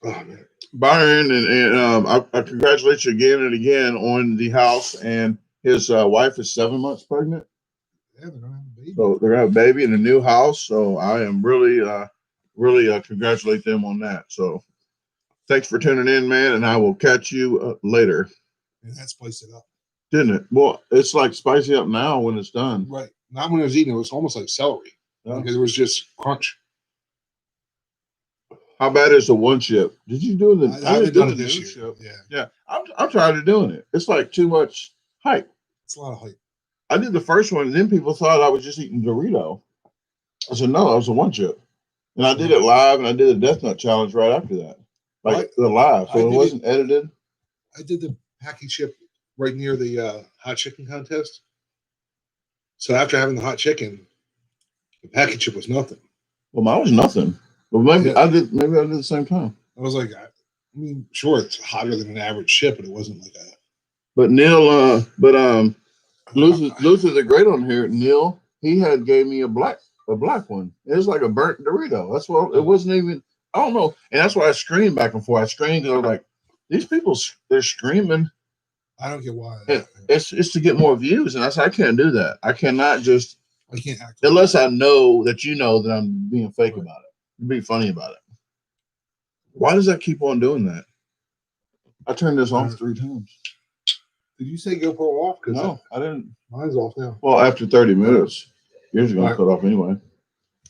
Oh, man. Byron, and I congratulate you again and again on the house. And his wife is 7 months pregnant. Yeah, they're gonna have a baby. So they're gonna have a baby in a new house. So I am really congratulate them on that. So thanks for tuning in, man, and I will catch you later. And that spiced it up, didn't it? Well, it's like spicy up now when it's done. Right. Not when I was eating. It was almost like celery because it was just crunch. How bad is the one chip? Did you do the? I haven't done it this year. Yeah. I'm tired of doing it. It's like too much hype. It's a lot of hype. I did the first one, and then people thought I was just eating Dorito. I said no, I was a one chip, and I did it live, and I did a Death Nut challenge right after that, the live, so it wasn't edited. I did the packy chip right near the hot chicken contest. So after having the hot chicken, the packy chip was nothing. Well, mine was nothing. But maybe I did. Maybe I did the same time. I was like, I mean, sure, it's hotter than an average chip, but it wasn't like that. But Neil, Luther's a great on here. Neil, he gave me a black one. It was like a burnt Dorito. That's what it wasn't even. I don't know, and that's why I screamed back and forth. I screamed because I was like, these people, they're screaming. I don't get why. It's to get more views, and I said I can't do that. I cannot just. I can't act unless I know that that I'm being fake about it. Be funny about it. Why does that keep on doing that? I turned this off 3 times. Did you say GoPro off? No, I didn't. Mine's off now. Well, after 30 minutes, yours is going to cut off anyway.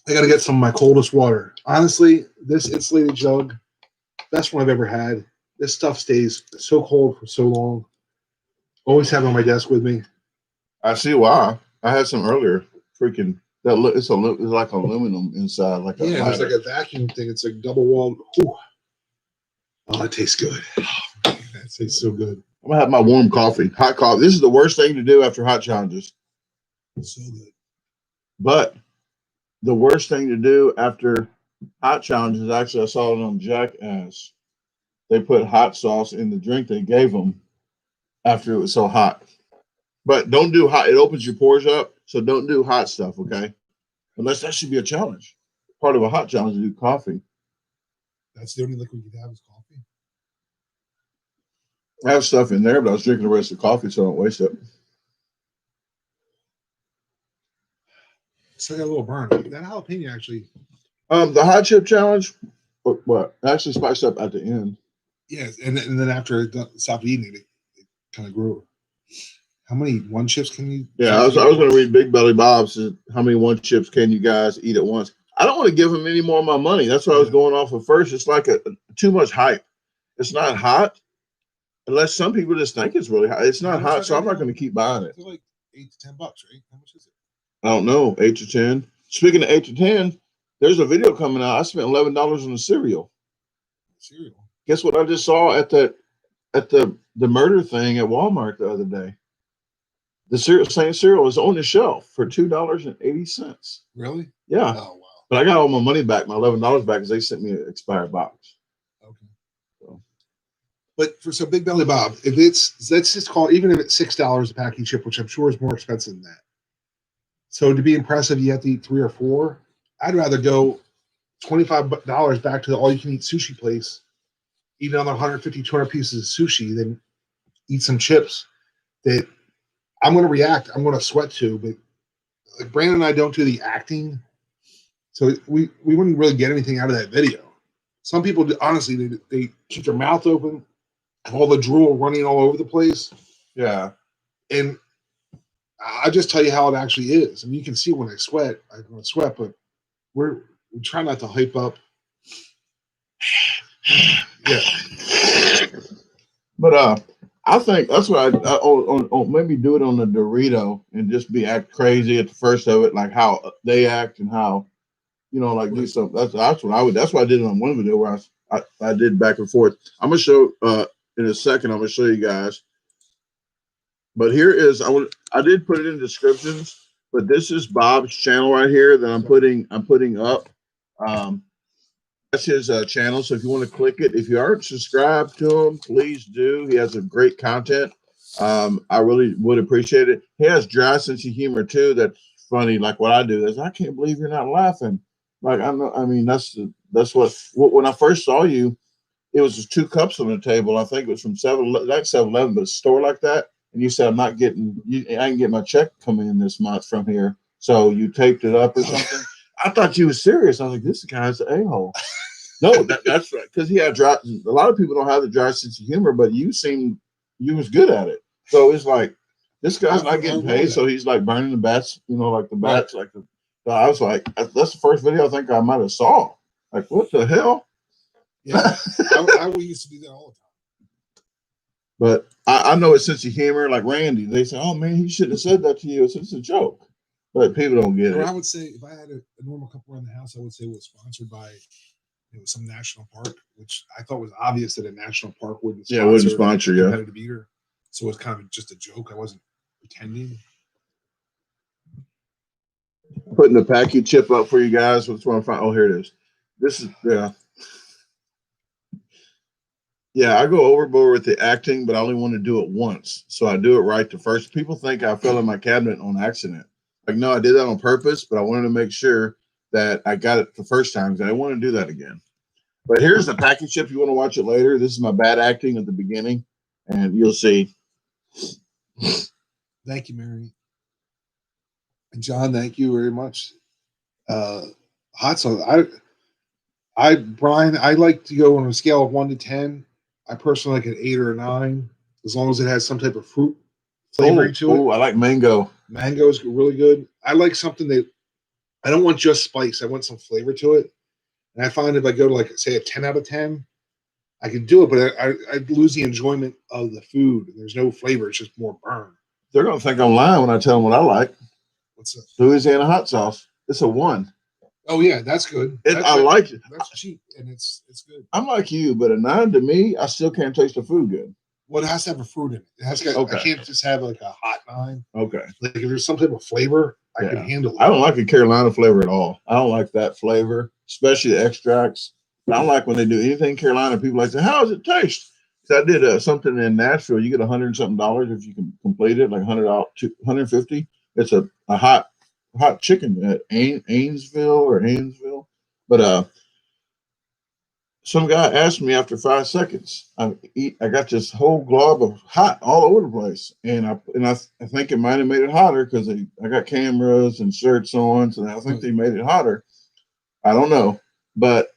I got to get some of my coldest water. Honestly, this insulated jug, best one I've ever had. This stuff stays so cold for so long. Always have it on my desk with me. I see why. I had some earlier. Freaking that! It's like aluminum inside, like a there's like a vacuum thing. It's like double walled. Oh, it tastes good. Oh, man, that tastes so good. I'm gonna have my warm coffee, hot coffee. This is the worst thing to do after hot challenges. So good. But the worst thing to do after hot challenges, actually, I saw it on Jackass. They put hot sauce in the drink they gave them after it was so hot. But don't do hot. It opens your pores up, so don't do hot stuff, okay? Unless that should be a challenge. Part of a hot challenge to do coffee. That's the only liquid you can have is coffee. I have stuff in there, but I was drinking the rest of the coffee, so I don't waste it. So I got a little burn. That jalapeno actually. The hot chip challenge, what? Actually spiced up at the end. Yes, and then after it stopped eating it, it kind of grew. How many one chips can you? Yeah, I was going to read Big Belly Bob said, how many one chips can you guys eat at once? I don't want to give him any more of my money. That's what I was going off of first. It's like too much hype. It's not hot, unless some people just think it's really hot. It's not hot, so I'm not going to keep buying it. It's like $8 to $10, right? How much is it? I don't know, 8 to 10. Speaking of 8 to 10, there's a video coming out. I spent $11 on a cereal. Cereal. Guess what I just saw at the murder thing at Walmart the other day? The same cereal is on the shelf for $2.80. Really? Yeah. Oh wow. But I got all my money back, my $11 back, because they sent me an expired box. Okay. So. But for some Big Belly Bob, if let's just call it, even if it's $6 a pack each chip, which I'm sure is more expensive than that. So to be impressive, you have to eat 3 or 4. I'd rather go $25 back to the all-you-can-eat sushi place, eat another 150, 200 pieces of sushi, than eat some chips that I'm going to react. I'm going to sweat to, but like Brandon and I don't do the acting, so we wouldn't really get anything out of that video. Some people, honestly, they keep their mouth open, have all the drool running all over the place. Yeah. And I just tell you how it actually is. I mean, you can see when I sweat, I'm going to sweat, but we try not to hype up. Yeah. But I think that's what I maybe do it on the Dorito and just act crazy at the first of it, like how they act and how, like do something. That's what I would. That's why I did it on one video where I did back and forth. I'm gonna show in a second. I'm gonna show you guys. But here is I did put it in descriptions, but this is Bob's channel right here that I'm putting up. That's his channel. So if you want to click it, if you aren't subscribed to him, please do. He has a great content. I really would appreciate it. He has dry sense of humor too. That's funny. Like what I do is I can't believe you're not laughing. Like I know. I mean that's what when I first saw you, it was just 2 cups on the table. I think it was from 7-Eleven, but a store like that. And you said I didn't get my check coming in this month from here. So you taped it up or something. I thought you were serious. I was like, this guy's an a-hole. No, that's right. Because he had a lot of people don't have the dry sense of humor, but you was good at it. So it's like, this guy's not getting paid. So he's like burning the bats, like the bats. Right. So I was like, that's the first video I think I might have saw. Like, what the hell? Yeah, I used to do that all the time. But I know his sense of humor, like Randy. They say, "Oh man, he shouldn't have said that to you. It's a joke." But people don't get it. I would say if I had a normal cup around the house, I would say it was sponsored by some national park, which I thought was obvious that a national park wouldn't sponsor a competitive eater. So it was kind of just a joke. I wasn't pretending. Putting the package chip up for you guys. What's what I'm finding? Oh, here it is. This is Yeah, I go overboard with the acting, but I only want to do it once. So I do it right the first. People think I fell in my cabinet on accident. Like, no, I did that on purpose, but I wanted to make sure that I got it the first time because I didn't want to do that again. But here's the package chip. You want to watch it later. This is my bad acting at the beginning, and you'll see. Thank you, Mary. And John, thank you very much. Hot sauce. Brian, I like to go on a scale of 1 to 10. I personally like an 8 or a 9, as long as it has some type of fruit flavoring to it. Oh, I like mango. Mango is really good. I like something that I don't want just spice. I want some flavor to it. And I find if I go to like say a 10 out of 10, I can do it, but I lose the enjoyment of the food. There's no flavor. It's just more burn. They're going to think I'm lying when I tell them what I like. What's that? Louisiana hot sauce. It's a 1. Oh yeah, that's good. I like it. That's cheap and it's good. I'm like you, but a 9 to me, I still can't taste the food good. Well, it has to have a fruit in it. It has to. Okay. I can't just have like a hot 9. Okay. Like if there's some type of flavor, I can handle it. I don't like the Carolina flavor at all. I don't like that flavor, especially the extracts. I don't like when they do anything Carolina. People like say, "How does it taste?" Because I did something in Nashville. You get $100 and something if you can complete it, like $100, $150. It's a hot chicken at Ainsville. But some guy asked me after 5 seconds. I got this whole glob of hot all over the place, and I think it might have made it hotter because I got cameras and shirts on, so I think they made it hotter. I don't know, but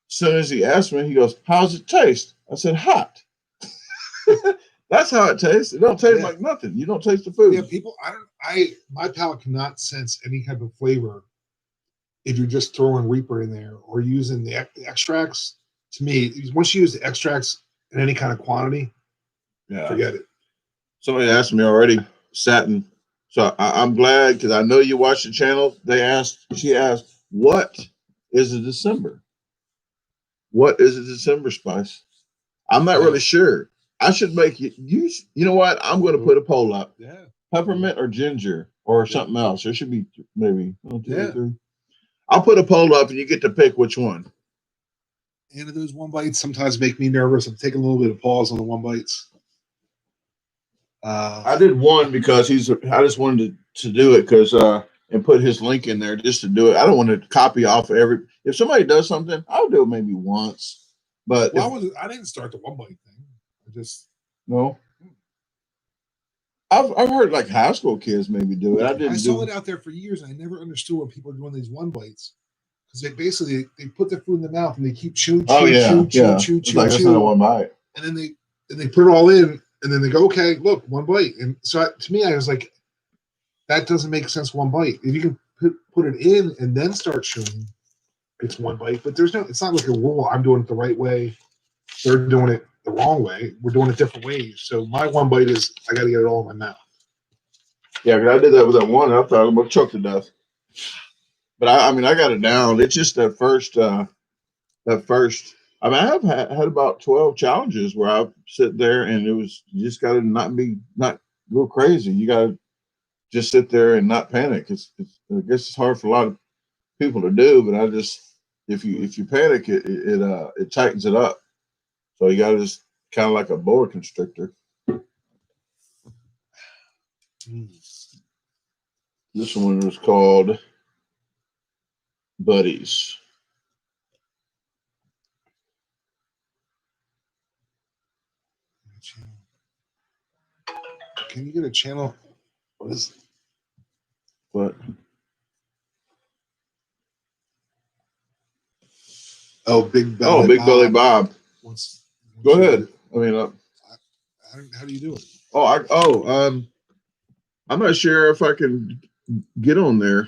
as soon as he asked me, he goes, "How's it taste?" I said, "Hot." That's how it tastes. It don't taste like nothing. You don't taste the food. Yeah, people. My palate cannot sense any type of flavor if you're just throwing Reaper in there or using the extracts. To me, once you use the extracts in any kind of quantity, forget it. Somebody asked me already, satin. So I'm glad because I know you watch the channel. She asked, "What is a December? What is a December spice?" I'm not really sure. I should make you. You know what? I'm going to put a poll up. Yeah. Peppermint or ginger or something else. There should be maybe 1, 2, 3. I'll put a poll up and you get to pick which one. And those one bites sometimes make me nervous. I'm taking a little bit of pause on the one bites. I did one because I just wanted to do it because and put his link in there just to do it. I don't want to copy off if somebody does something, I'll do it maybe once. But I didn't start the one bite thing. I just no. I've heard like high school kids maybe do it. I saw it out there for years, and I never understood when people are doing these one bites because they put their food in the mouth and they keep chewing. It's like that's not one bite. And then they put it all in, and then they go, "Okay, look, one bite." And so to me, I was like, that doesn't make sense. One bite. If you can put it in and then start chewing, it's one bite. But it's not like a rule. I'm doing it the right way. They're doing it the wrong way. We're doing it different ways. So my one bite is I got to get it all in my mouth. Yeah, because I did that with that one. I thought I'm gonna choke to death. But I got it down. It's just that first. I have had about 12 challenges where I sit there and you just got to not go crazy. You got to just sit there and not panic. I guess it's hard for a lot of people to do, but if you panic, it tightens it up. So you got to just kind of like a boa constrictor. This one was called Buddies. Can you get a channel? What? Oh, Big Belly Belly Bob. Go ahead. I mean, how do you do it? I'm not sure if I can get on there.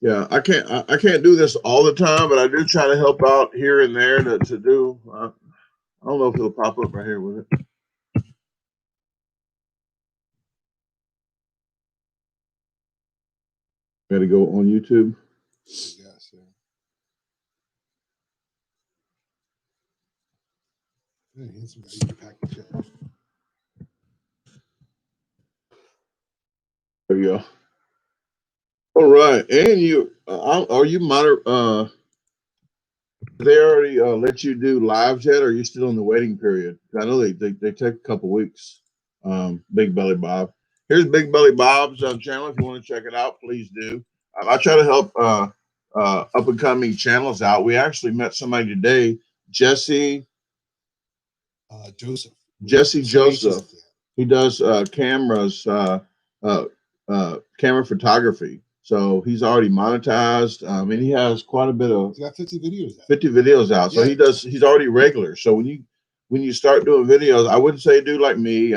Yeah, I can't do this all the time, but I do try to help out here and there to do. I don't know if it'll pop up right here with it. Got to go on YouTube. Yes, yeah. There you go. All right, and are you they already let you do lives yet, or are you still in the waiting period? I know they take a couple weeks. Big Belly Bob. Here's Big Belly Bob's channel. If you want to check it out, please do. I try to help up and coming channels out. We actually met somebody today, Jesse Joseph. He does cameras, camera photography. So he's already monetized. And he has quite a bit of. He's got 50 videos out. 50 videos out. So he's already regular. So when you start doing videos, I wouldn't say do like me.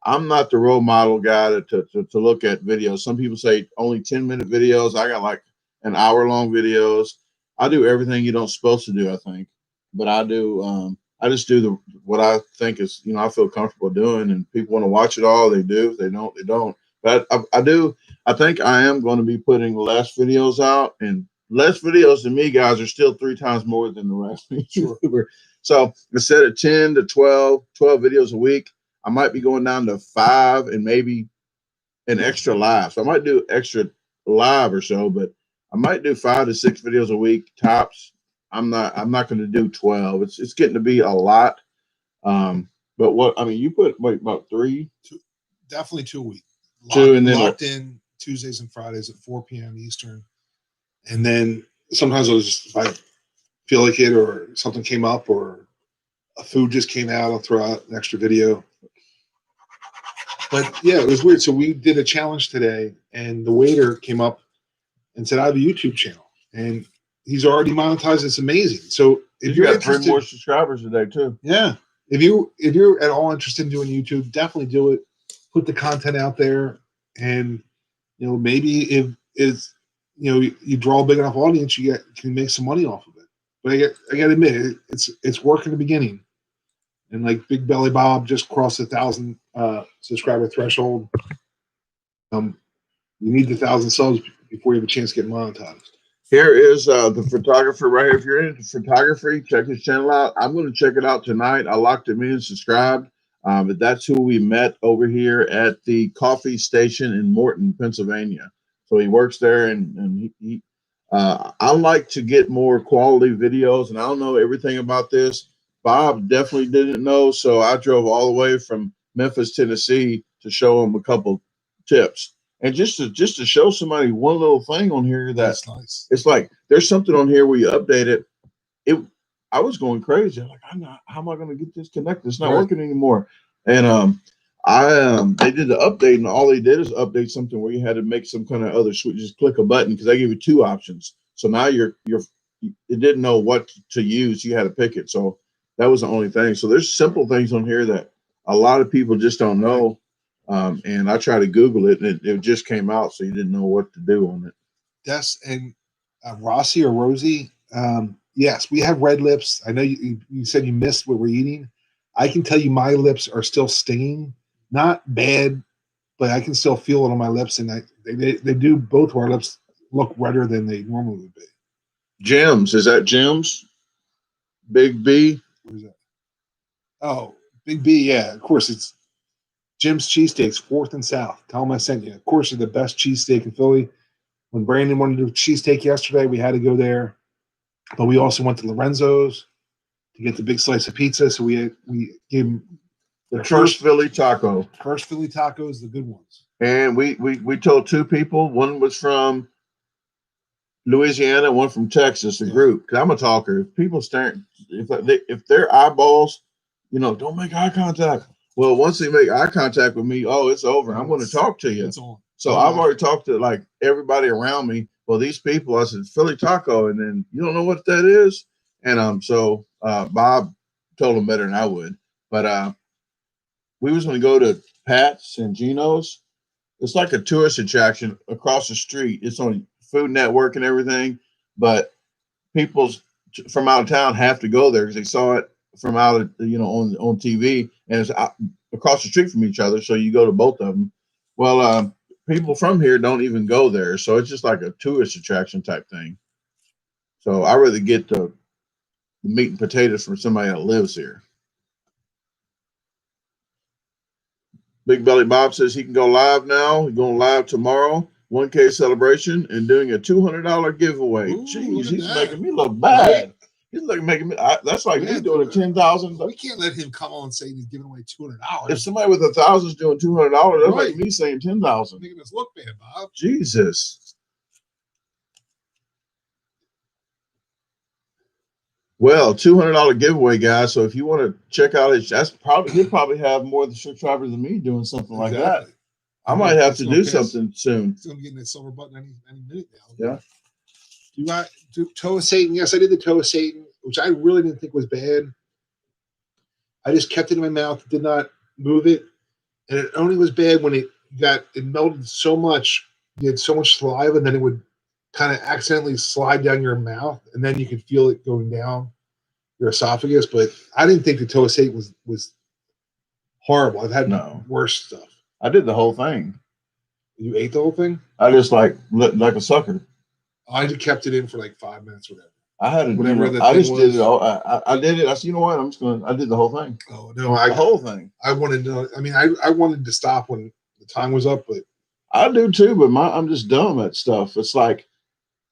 I'm not the role model guy to look at videos. Some people say only 10-minute videos. I got like an hour-long videos. I do everything you're not supposed to do, I think. But I do. I just do what I think is, I feel comfortable doing, and people want to watch it all. They do. If they don't. But I do. I think I am going to be putting less videos out and less videos than me, guys, are still 3 times more than the rest of Sure. YouTuber. So instead of 10 to 12 videos a week, I might be going down to 5 and maybe an extra live. So I might do extra live or so, but I might do 5 to 6 videos a week tops. I'm not going to do 12. It's getting to be a lot. But what I mean, you put about 3, definitely 2 a week. 2, and then locked in Tuesdays and Fridays at 4 p.m. Eastern, and then sometimes I'll just, if I feel like it, or something came up, or a food just came out, I'll throw out an extra video. But yeah, it was weird. So we did a challenge today, and the waiter came up and said, "I have a YouTube channel," and he's already monetized. It's amazing. So if you you're got 3 interested, more subscribers today too. yeah. If you're at all interested in doing YouTube, definitely do it. Put the content out there, and maybe if you draw a big enough audience, you can make some money off of it. But I got to admit, it's work in the beginning, and like Big Belly Bob just crossed 1,000 subscriber threshold. You need the 1,000 subs before you have a chance to get monetized. Here is the photographer right here. If you're into photography, check his channel out. I'm going to check it out tonight. I locked him in, subscribed. But that's who we met over here at the coffee station in Morton, Pennsylvania. So he works there, and I like to get more quality videos, and I don't know everything about this. Bob definitely didn't know, so I drove all the way from Memphis, Tennessee to show him a couple tips. And just to show somebody one little thing on here that's nice. It's like there's something on here where you update it. I was going crazy. I'm like, how am I going to get this connected? It's not working anymore. And they did the update, and all they did is update something where you had to make some kind of other switch. Just click a button because they give you 2 options. So now it didn't know what to use. You had to pick it. So that was the only thing. So there's simple things on here that a lot of people just don't know. And I tried to Google it, and it just came out, so you didn't know what to do on it. Yes, and Rossi or Rosie, yes, we have red lips. I know you said you missed what we're eating. I can tell you my lips are still stinging. Not bad, but I can still feel it on my lips, and they do, both of our lips look redder than they normally would be. Jim's, is that Jim's? Big B? What is that? Oh, Big B, yeah, of course. It's Jim's Cheesesteaks, 4th and South. Tell them I sent you. Of course, they're the best cheesesteak in Philly. When Brandon wanted to do cheesesteak yesterday, we had to go there. But we also went to Lorenzo's to get the big slice of pizza. So we gave him the first Philly taco. First Philly tacos, the good ones. And we told 2 people. One was from Louisiana, one from Texas, the group. Because I'm a talker. If people stare, if their eyeballs, don't make eye contact. Well, once they make eye contact with me, it's over. I'm going to talk to you. It's on. So I've already talked to like everybody around me. Well, these people, I said, Philly taco. And then you don't know what that is. And so Bob told them better than I would. But we was going to go to Pat's and Gino's. It's like a tourist attraction across the street. It's on Food Network and everything. But people from out of town have to go there because they saw it from out of, on TV. And it's across the street from each other. So you go to both of them. Well, people from here don't even go there. So it's just like a tourist attraction type thing. So I rather get the meat and potatoes from somebody that lives here. Big Belly Bob says he can go live now. He's going live tomorrow. 1K celebration and doing a $200 giveaway. Ooh, jeez, he's making me look bad. He's like making me. That's like me doing a $10,000. We can't let him come on saying he's giving away $200. If somebody with 1,000 is doing $200, that's like me saying 10,000. Making us look bad, Bob. Jesus. Well, $200 giveaway, guys. So if you want to check out it, he'll probably have more subscribers than me doing something like that. I might have to do something soon. He's gonna get that silver button any minute now. Yeah. Do I do toe of Satan? Yes, I did the toe of Satan, which I really didn't think was bad. I just kept it in my mouth, did not move it, and it only was bad when it melted so much. You had so much saliva, and then it would kind of accidentally slide down your mouth, and then you could feel it going down your esophagus. But I didn't think the toe of Satan was horrible. I've had worse stuff. I did the whole thing. You ate the whole thing? I just like a sucker. I kept it in for like 5 minutes, whatever. I had to Whatever do it. the I thing just did was. it all. I did it. I said, you know what? I did the whole thing. Oh no, The whole thing. I wanted to. I mean, I wanted to stop when the time was up, but I do too. But I'm just dumb at stuff. It's like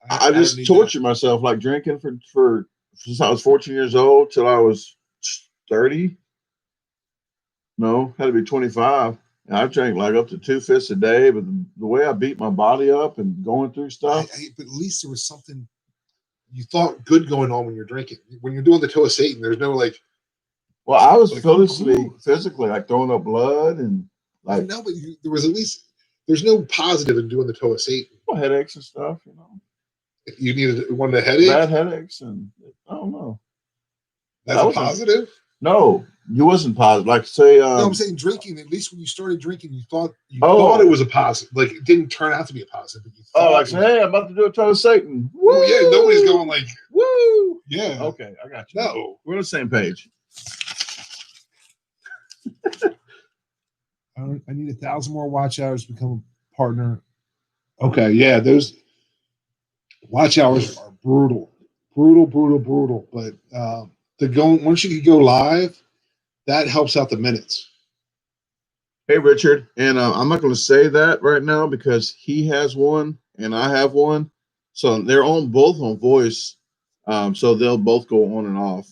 I just tortured myself, like drinking for since I was 14 years old till I was 30. No, had to be 25. And I drank like up to 2 fists a day. But the way I beat my body up and going through stuff. But at least there was something you thought good going on when you're drinking. When you're doing the toe of Satan, there's no like. Well, I was like, physically like throwing up blood and like. No, but there was at least there's no positive in doing the toe of Satan. Well, headaches and stuff, you know. You needed one of the headaches? Bad headaches, and I don't know. That's a positive? No, you wasn't positive. Like say, no, I'm saying drinking. At least when you started drinking, you thought it was a positive. Like it didn't turn out to be a positive. But you thought like say, hey, I'm about to do a toe of Satan. Woo! Oh yeah, nobody's going like woo. Yeah. Okay, I got you. No, we're on the same page. I need 1,000 more watch hours to become a partner. Okay, yeah, those watch hours are brutal. But once you can go live, that helps out the minutes. Hey, Richard, and I'm not going to say that right now because he has one and I have one, so they're both on voice, so they'll both go on and off.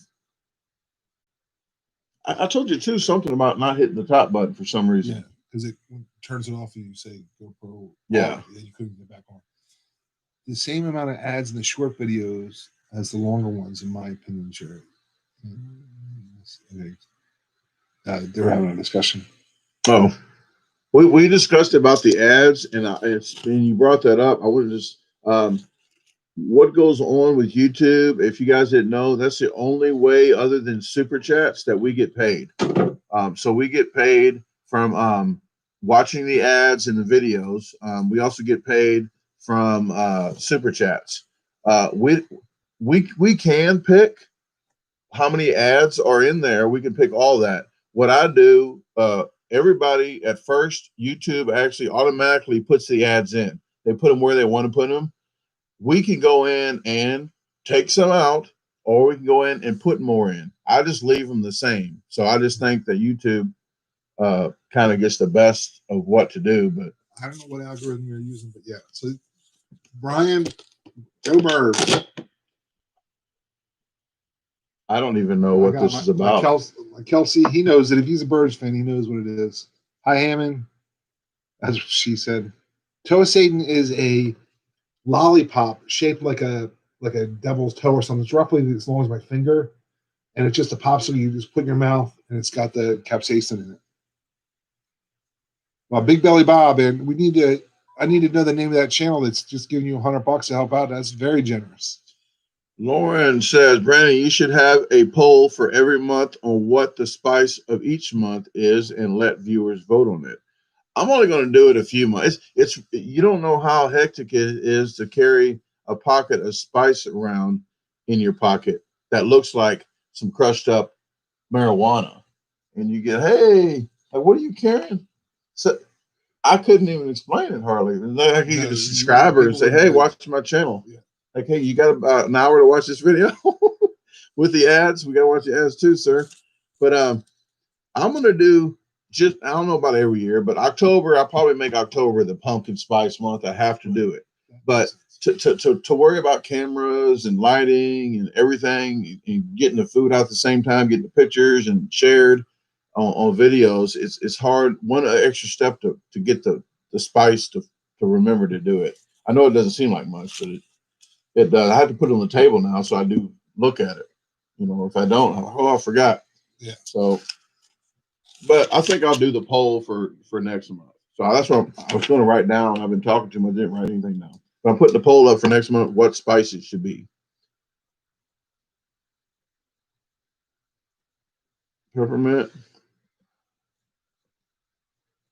I told you too something about not hitting the top button for some reason. Yeah, because it turns it off and you say GoPro. Yeah, then you couldn't get back on. The same amount of ads in the short videos as the longer ones, in my opinion, Jared. They're having a discussion. Oh, we discussed about the ads, and you brought that up. I would just what goes on with YouTube. If you guys didn't know, that's the only way other than super chats that we get paid. So we get paid from watching the ads and the videos. We also get paid from super chats. We can pick how many ads are in there. We can pick all that. What I do, everybody at first, YouTube actually automatically puts the ads in. They put them where they want to put them. We can go in and take some out, or we can go in and put more in. I just leave them the same. So I just think that YouTube kind of gets the best of what to do. But I don't know what algorithm you're using, but yeah. So Brian, go Birds. I don't even know what this is about. Kelsey, he knows that if he's a Birds fan, he knows what it is. Hi, Hammond. That's what she said. Toe of Satan is a lollipop shaped like a devil's toe or something. It's roughly as long as my finger, and it's just a popsicle you just put in your mouth, and it's got the capsaicin in it. Well, Big Belly Bob, and I need to know the name of that channel that's just giving you $100 to help out. That's very generous. Lauren says, Brandon, you should have a poll for every month on what the spice of each month is and let viewers vote on it. I'm only going to do it a few months. It's you don't know how hectic it is to carry a pocket of spice around in your pocket that looks like some crushed up marijuana. And you get, hey, what are you carrying? So I couldn't even explain it hardly. Like you could just subscribe her and say, hey, watch my channel. Yeah. Like, hey, you got about an hour to watch this video with the ads. We got to watch the ads too, sir. But I'm going to do I don't know about every year, but October, I'll probably make October the pumpkin spice month. I have to do it. But to worry about cameras and lighting and everything and getting the food out at the same time, getting the pictures and shared on videos, it's hard. One extra step to get the spice to remember to do it. I know it doesn't seem like much, but it does. I have to put it on the table now, so I do look at it. You know, if I don't, I forgot. Yeah. So, but I think I'll do the poll for next month. So that's what I was going to write down. I've been talking to him. I didn't write anything down. But I'm putting the poll up for next month. What spice it should be? Peppermint,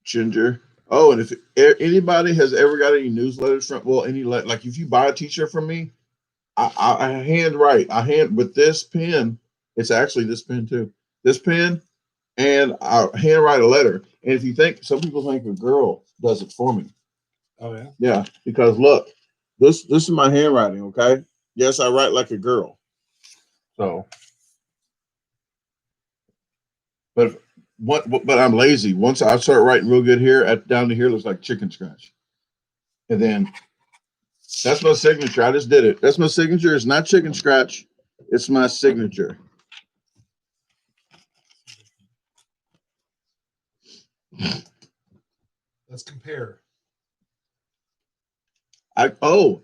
ginger. Oh, and if anybody has ever got any newsletters from, like if you buy a t-shirt from me, I handwrite. I hand with this pen. It's actually this pen too. This pen, and I handwrite a letter. And if you think some people think a girl does it for me. Oh yeah. Yeah, because look, This is my handwriting, okay? Yes, I write like a girl. So, but but I'm lazy. Once I start writing real good here, down to here looks like chicken scratch. And then that's my signature. I just did it. That's my signature. It's not chicken scratch. It's my signature. Let's compare.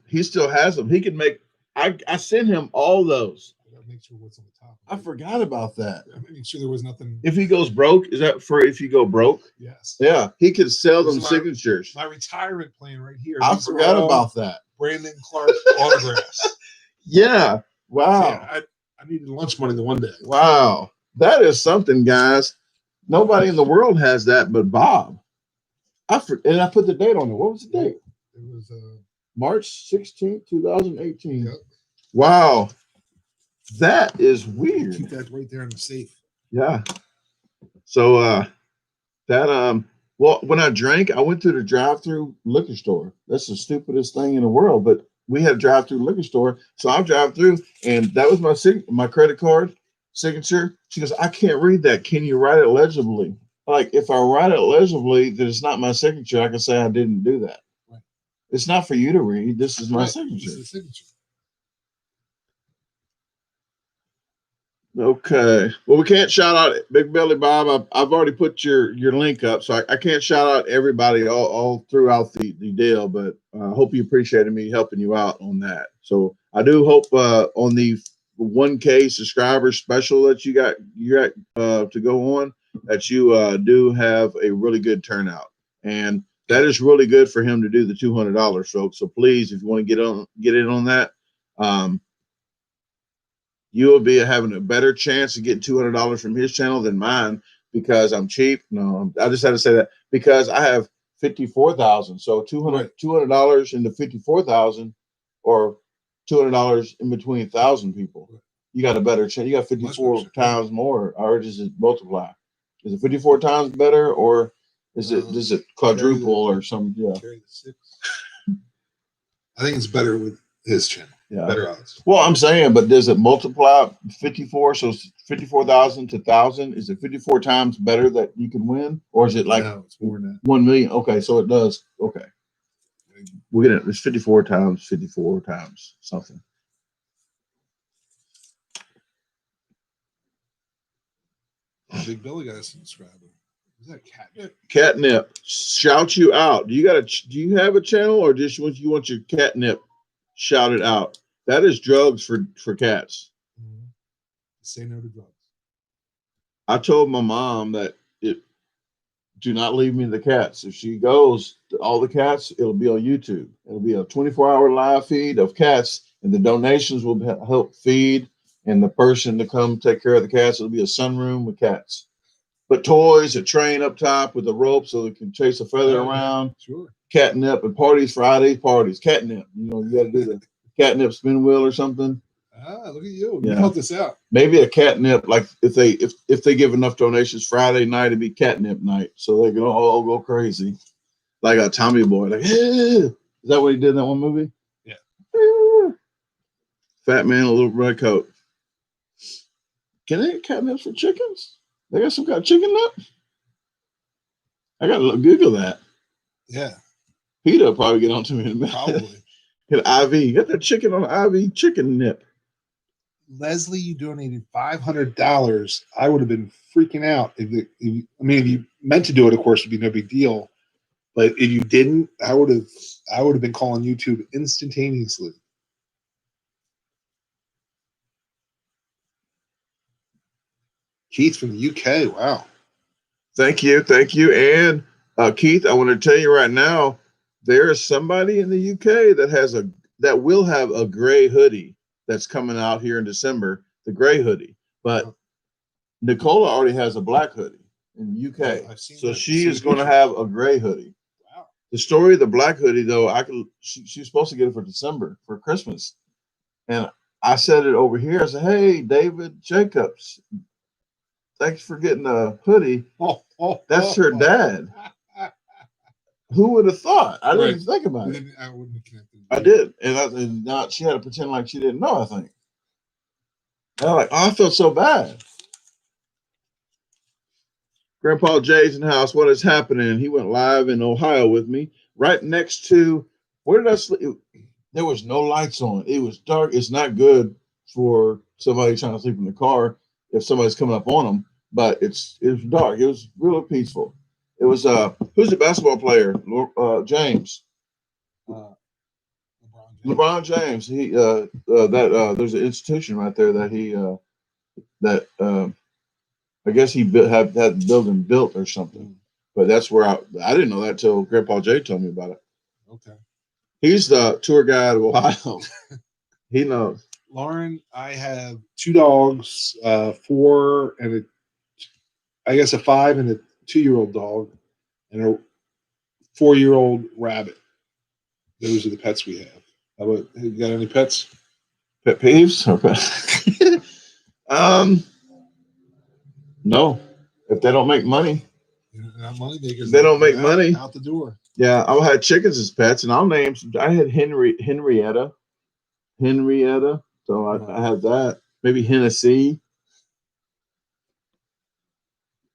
He still has them. He can make. I sent him all those. I gotta make sure what's on the top. I forgot about that. I'm making sure there was nothing. If he goes broke, is that for if you go broke? Yes. Yeah, he could sell them This is signatures. My retirement plan right here. I These forgot are all about that. Brandon Clark autographs. Yeah. Wow. Yeah, I needed lunch money the one day. Wow. That is something, guys. Nobody in the world has that but Bob. And I put the date on it. What was the date? It was March 16th, 2018. Yep. Wow. That is weird. Keep that right there in the safe. Yeah. So well, when I drank, I went to the drive-through liquor store. That's the stupidest thing in the world, but we had a drive-through liquor store. So I'll drive through, and that was my credit card signature. She goes, I can't read that. Can you write it legibly? Like, if I write it legibly, then it's not my signature. I can say I didn't do that. Right. It's not for you to read. This is my signature. This is the signature. Okay. Well, we can't shout out Big Belly Bob. I've already put your link up, so I can't shout out everybody all throughout the deal, but I hope you appreciated me helping you out on that. So I do hope on the 1K subscriber special that you got to go on, that you do have a really good turnout. And that is really good for him to do the $200, folks. So please, if you want to get in on that, you will be having a better chance of getting $200 from his channel than mine because I'm cheap. No, I just had to say that because I have 54,000. So $200 into 54,000, or $200 in between 1,000 people. You got a better chance. You got 54 times more, or does it multiply? Is it 54 times better, or does it quadruple or something? Yeah. I think it's better with his channel. Yeah. Better odds. Well, I'm saying, but does it multiply 54? So 54,000 to 1,000. Is it 54 times better that you can win, or is it like no, it's more than that. 1 million? Okay, so it does. Okay, we're gonna. It's 54 times something. Big Billy got a subscriber. Is that catnip? Catnip, shout you out. Do you have a channel, or just you want your catnip shouted out? That is drugs for cats. Mm-hmm. Say no to drugs. I told my mom that do not leave me the cats. If she goes to all the cats, it'll be on YouTube. It'll be a 24-hour live feed of cats, and the donations will help feed, and the person to come take care of the cats. It'll be a sunroom with cats. But toys, a train up top with a rope so they can chase a feather around. Sure. Catnip and parties, Fridays parties. Catnip. You got to do the catnip spin wheel or something. Ah, look at you. You helped this out. Maybe a catnip, like if they give enough donations Friday night, it'd be catnip night. So they can all go crazy. Like a Tommy Boy. Like, is that what he did in that one movie? Yeah. Fat man in a little red coat. Can they get catnips for chickens? They got some kind of chicken nut? I gotta Google that. Yeah. Peter probably get on to me in a minute. Probably. Get an IV. Get that chicken on an IV chicken nip. Leslie, you donated $500. I would have been freaking out. If you meant to do it, of course, it'd be no big deal. But if you didn't, I would have been calling YouTube instantaneously. Keith from the UK. Wow. Thank you. And Keith, I want to tell you right now, there is somebody in the UK that will have a gray hoodie that's coming out here in December, the gray hoodie. But Nicola already has a black hoodie in the UK. So she is going to have a gray hoodie. Wow. The story of the black hoodie, though, she's supposed to get it for December, for Christmas. And I said it over here. I said, hey, David Jacobs, thanks for getting a hoodie. That's her dad. Who would have thought? I didn't Right. even think about it. I wouldn't have connected. I did, and now she had to pretend like she didn't know. I think. And I'm like, oh, I felt so bad. Grandpa Jay's in the house. What is happening? He went live in Ohio with me, right next to where did I sleep? There was no lights on. It was dark. It's not good for somebody trying to sleep in the car if somebody's coming up on them. But it was dark. It was really peaceful. It was who's the basketball player? James. LeBron James. He there's an institution right there that he I guess he had the building built or something. But that's where I didn't know that till Grandpa Jay told me about it. Okay. He's the tour guide of Ohio. He knows. Lauren, I have 2 dogs, 4 and a 5 and a 2-year-old dog, and a 4-year-old rabbit. Those are the pets we have. How about you? Got any pets? Pet peeves? Or no. If they don't make money. Not money makers. They don't make money. Out the door. Yeah, I had chickens as pets, and I'll name some. I had Henrietta. So I had that. Maybe Hennessy.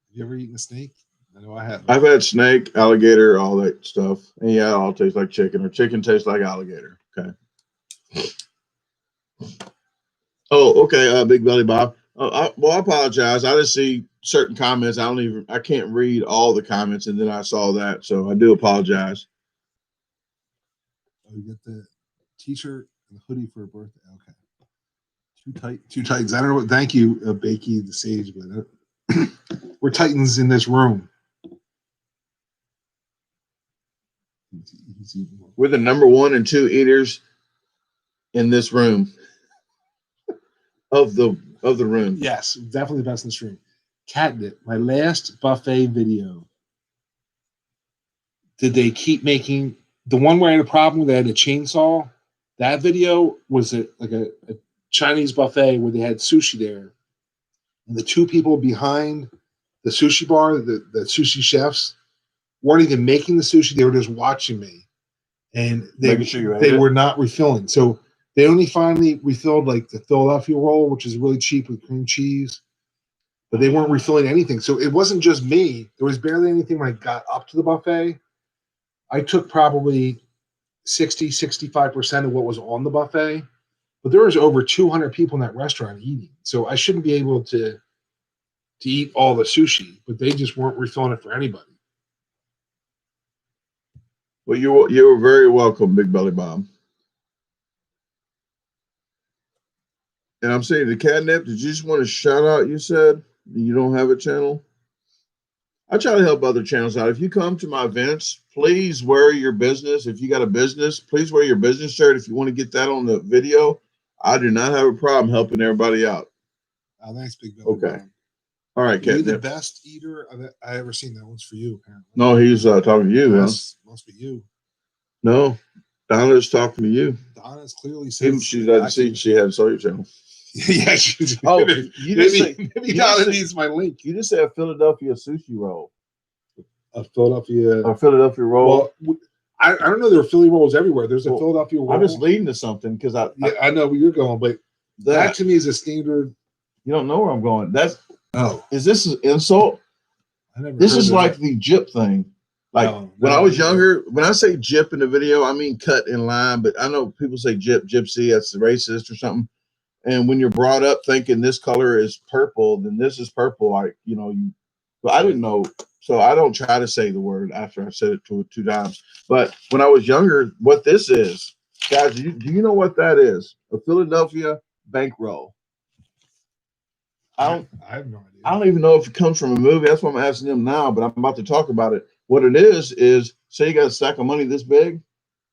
Have you ever eaten a snake? I know I have. I've had snake, alligator, all that stuff. And yeah, it all tastes like chicken, or chicken tastes like alligator. Okay. Oh, okay. Big Belly Bob. I apologize. I just see certain comments. I can't read all the comments, and then I saw that, so I do apologize. Oh, you get the t-shirt and the hoodie for a birthday. Okay. Too tight. I don't know what. Thank you, Bakey the Sage, but we're Titans in this room. We're the number 1 and 2 eaters in this room. Of the room. Yes, definitely the best in this room. Catnip, my last buffet video. Did they keep making the one where I had a problem where they had a chainsaw? That video was a Chinese buffet where they had sushi there. And the 2 people behind the sushi bar, the sushi chefs, weren't even making the sushi. They were just watching me. And they were not refilling. So they only finally refilled like the Philadelphia roll, which is really cheap with cream cheese. But they weren't refilling anything. So it wasn't just me. There was barely anything when I got up to the buffet. I took probably 60-65% of what was on the buffet. But there was over 200 people in that restaurant eating. So I shouldn't be able to eat all the sushi. But they just weren't refilling it for anybody. Well, you were very welcome, Big Belly Bob. And I'm saying the catnip, did you just want to shout out? You said you don't have a channel? I try to help other channels out. If you come to my events, please wear your business. If you got a business, please wear your business shirt. If you want to get that on the video, I do not have a problem helping everybody out. Oh, thanks, Big Belly. Okay. All right, You're catnip. the best eater I ever seen. That one's for you, apparently. No, he's talking to you. Must be you. No, Donna's talking to you. Donna's clearly saying she doesn't see she had a social channel. Yeah, she's. Oh, maybe Donna needs my link. You just said a Philadelphia sushi roll. A Philadelphia roll. Well, I don't know. There are Philly rolls everywhere. There's a Philadelphia roll. I'm just leading to something because I know where you're going, but that to me is a standard. You don't know where I'm going. Is this an insult? This is like the jip thing. Like when I was younger, when I say jip in the video, I mean cut in line, but I know people say gypsy, that's racist or something. And when you're brought up thinking this color is purple, then this is purple. But I didn't know. So I don't try to say the word after I said it 2 times. But when I was younger, what this is, guys, do you know what that is? A Philadelphia bankroll. I have no idea. I don't even know if it comes from a movie. That's what I'm asking them now, but I'm about to talk about it. What it is say you got a stack of money this big.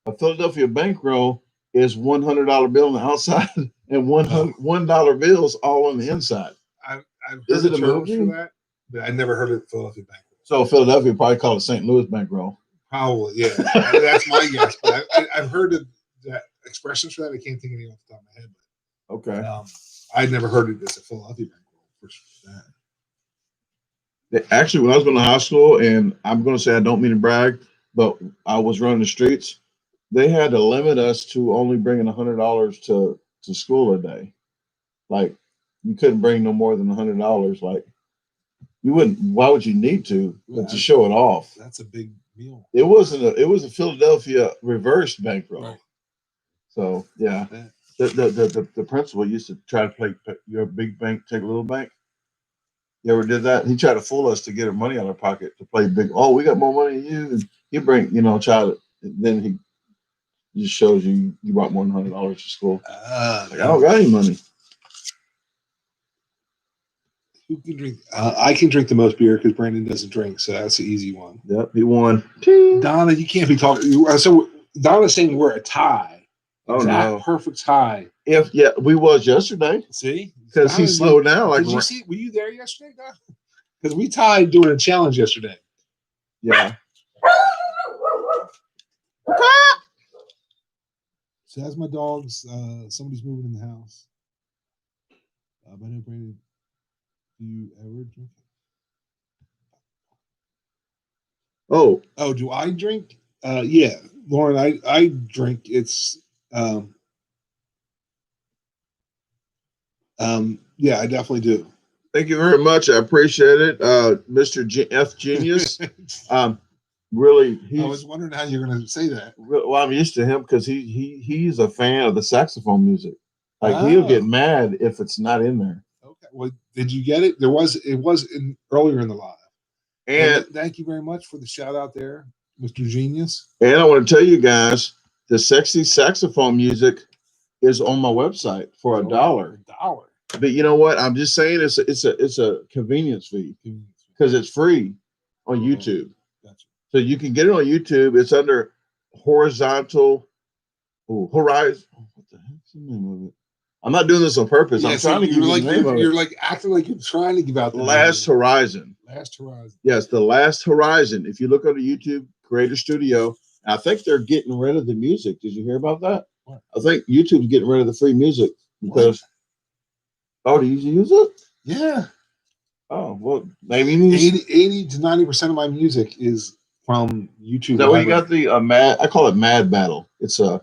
A Philadelphia bankroll is $100 bill on the outside and $1 bills all on the inside. I've heard a movie for that, but I never heard of Philadelphia bankroll. So Philadelphia probably called it St. Louis bankroll. Probably, yeah. That's my guess. But I've heard of that expressions for that. I can't think of any off the top of my head. But, okay. I'd never heard of this at Philadelphia bankroll. Actually, when I was going to high school, and I'm going to say I don't mean to brag, but I was running the streets. They had to limit us to only bringing $100 to school a day. Like you couldn't bring no more than $100. Like you wouldn't. Why would you need to? But to show it off. That's a big meal. It wasn't. It was a Philadelphia reverse bankroll. Right. So yeah, the principal used to try to play your big bank, take a little bank. You ever did that? He tried to fool us to get our money out of our pocket to play big. Oh, we got more money than you. And he bring, try to. Then he just shows you brought more than $100 to school. Like, I don't got any money. Who can drink? I can drink the most beer because Brandon doesn't drink, so that's the easy one. Yep, he won. Donna, you can't be talking. So Donna's saying we're a tie. Oh no, perfect tie. We was yesterday. See, because he slowed down. Like, did you see? Were you there yesterday, Donna? Because we tied doing a challenge yesterday. Yeah. So that's my dogs. Somebody's moving in the house. But no, Brandon, do you ever drink? Oh, do I drink? Yeah, Lauren, I drink. It's yeah, I definitely do. Thank you very much. I appreciate it, Mr. F Genius. Really, I was wondering how you're going to say that. Well, I'm used to him because he's a fan of the saxophone music. Like he'll get mad if it's not in there. Okay. Well, did you get it? It was earlier in the live. And thank you very much for the shout out there, Mr. Genius. And I want to tell you guys, the sexy saxophone music is on my website for $1. $1. But you know what? I'm just saying it's a convenience fee because it's free on YouTube. Gotcha. So you can get it on YouTube. It's under horizontal horizon. What the heck's the name of it? I'm not doing this on purpose. I'm trying to give you the name of it. You're like acting like you're trying to give out the Last Horizon. Last Horizon. Yes, the Last Horizon. If you look on the YouTube Creator Studio, I think they're getting rid of the music. Did you hear about that? What? I think YouTube's getting rid of the free music because. What? Oh, do you use it? Yeah. Oh, well, maybe 80 to 90% of my music is from YouTube. Is that where you got the mad? I call it Mad Battle. It's a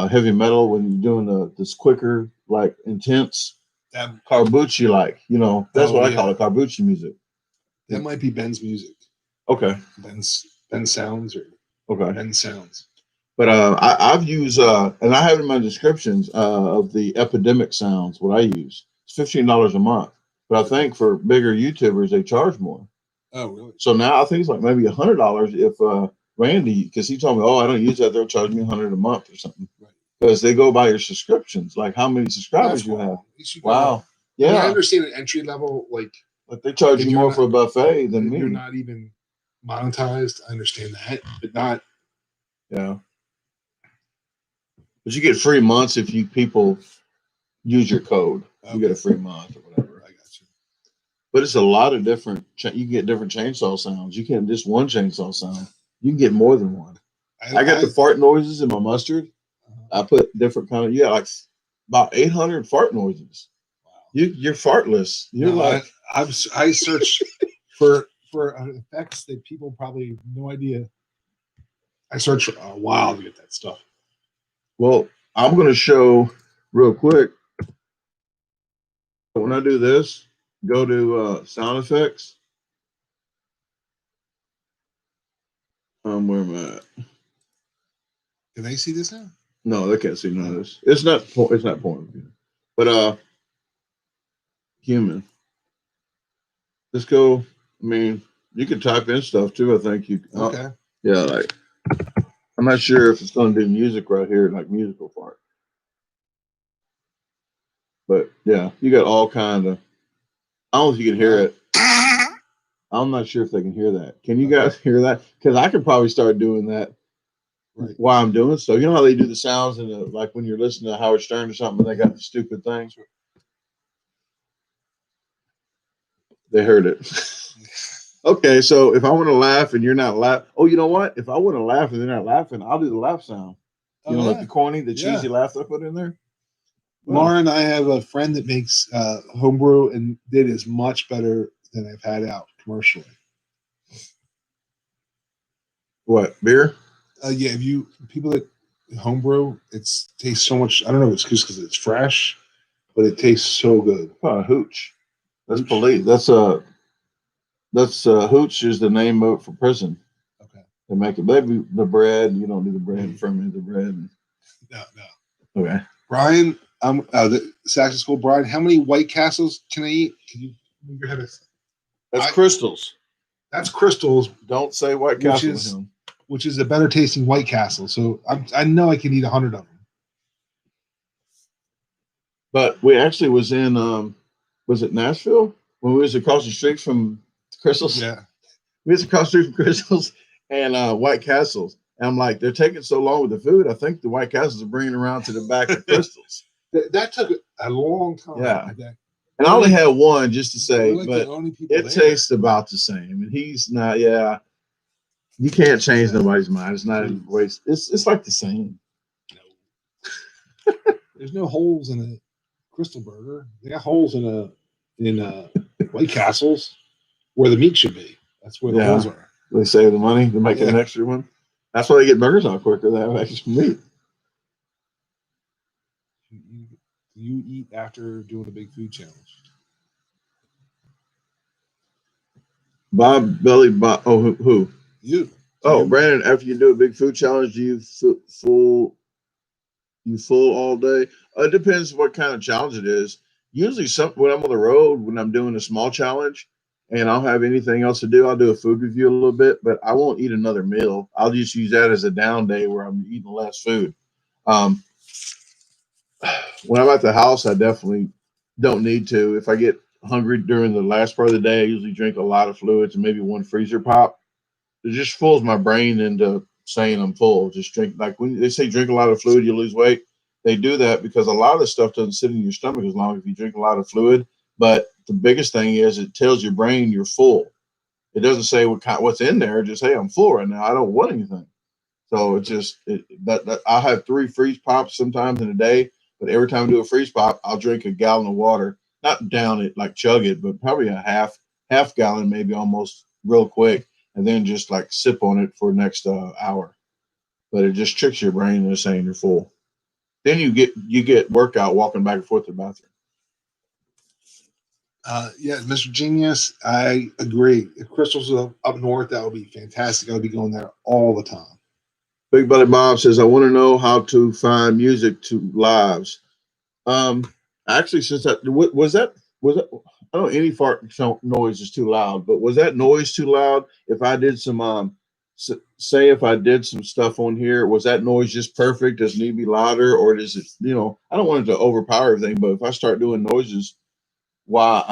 heavy metal when you're doing this quicker, like intense. That Carbucci, that's what I call it, Carbucci music. That might be Ben's music. Okay. Ben Sounds Ben Sounds. But I've used and I have it in my descriptions of the epidemic sounds. What I use, it's $15 a month. But I think for bigger YouTubers they charge more. Oh, really? So now I think it's like maybe $100 if Randy, because he told me, I don't use that. They'll charge me $100 a month or something. Right. Because they go by your subscriptions, like how many subscribers you have. Wow. Yeah. I understand an entry level, but they charge you more for a buffet than me. You're not even monetized. I understand that, but not. Yeah. But you get free months if people use your code. Okay. You get a free month or whatever. I got you. But it's a lot of different. You can get different chainsaw sounds. You can't just one chainsaw sound. You can get more than one. I got the fart noises in my mustard. I put different kind of. You got like about 800 fart noises. Wow. You're fartless. You're I search for effects that people probably have no idea. I search for a while to get that stuff. Well, I'm going to show real quick. When I do this, go to sound effects. Where am I at? Can they see this now? No, they can't see none of this. It's not porn. But human. Let's go. I mean, you can type in stuff too. I think you. Okay. Yeah, I'm not sure if it's going to do music right here, like musical part. But yeah, you got all kind of. I don't know if you can hear it. I'm not sure if they can hear that. Can you guys hear that? Because I could probably start doing that while I'm doing stuff. You know how they do the sounds and like when you're listening to Howard Stern or something, they got the stupid things. They heard it. Okay, so if I want to laugh and you're not laughing, you know what? If I want to laugh and they're not laughing, I'll do the laugh sound. Like the corny, the cheesy laugh I put in there. Well, Lauren, I have a friend that makes homebrew, and it is much better than I've had out commercially. What, beer? Yeah, if you people that homebrew, tastes so much. I don't know if it's just because it's fresh, but it tastes so good. Hooch. That's Hooch? police. That's hooch is the name of it for prison. Okay. They make it. Maybe the bread. You don't do the bread. Ferment the bread. No. Okay. Brian, the Saxon School. Brian, how many White Castles can I eat? Can you move your head? That's Krystals. That's Krystals. Don't say White Castle with him. Which is a better tasting White Castle. So I know I can eat 100 of them. But we actually was in was it Nashville when we was across the street from Krystals? Yeah. We was across the street from Krystals and White Castles. And I'm like, they're taking so long with the food. I think the White Castles are bringing around to the back of Krystals. That took a long time. Yeah. And I only had one just to say, like but it tastes about the same. And he's not, yeah. You can't change nobody's mind. It's not a waste. It's like the same. No. There's no holes in a Krystal burger. They got holes in White Castles where the meat should be. That's where the holes are. They save the money to make an extra one. That's why they get burgers out quicker. They have extra meat. You eat after doing a big food challenge. Bob Belly Bob. Oh, who? You. Oh, Brandon. After you do a big food challenge, do you full all day? It depends what kind of challenge it is. Usually, when I'm on the road, when I'm doing a small challenge, and I'll have anything else to do, I'll do a food review a little bit, but I won't eat another meal. I'll just use that as a down day where I'm eating less food. When I'm at the house, I definitely don't need to. If I get hungry during the last part of the day, I usually drink a lot of fluids and maybe one freezer pop. It just fools my brain into saying I'm full. Just drink, like when they say drink a lot of fluid, you lose weight. They do that because a lot of the stuff doesn't sit in your stomach as long as you drink a lot of fluid. But the biggest thing is it tells your brain you're full. It doesn't say what's in there. Just, hey, I'm full right now. I don't want anything. So it's just I'll have 3 freeze pops sometimes in a day. But every time I do a freeze pop, I'll drink a gallon of water. Not down it, like chug it, but probably a half gallon, maybe almost real quick, and then just like sip on it for the next hour. But it just tricks your brain into saying you're full. Then you get workout walking back and forth to the bathroom. Yeah, Mr. Genius, I agree. If Krystals was up north, that would be fantastic. I would be going there all the time. Big Buddy Bob says, I want to know how to find music to lives. Actually, since that was that I don't know, any fart noise is too loud, but was that noise too loud? If I did some say if I did some stuff on here, was that noise just perfect? Does it need to be louder, or does it, I don't want it to overpower everything, but if I start doing noises while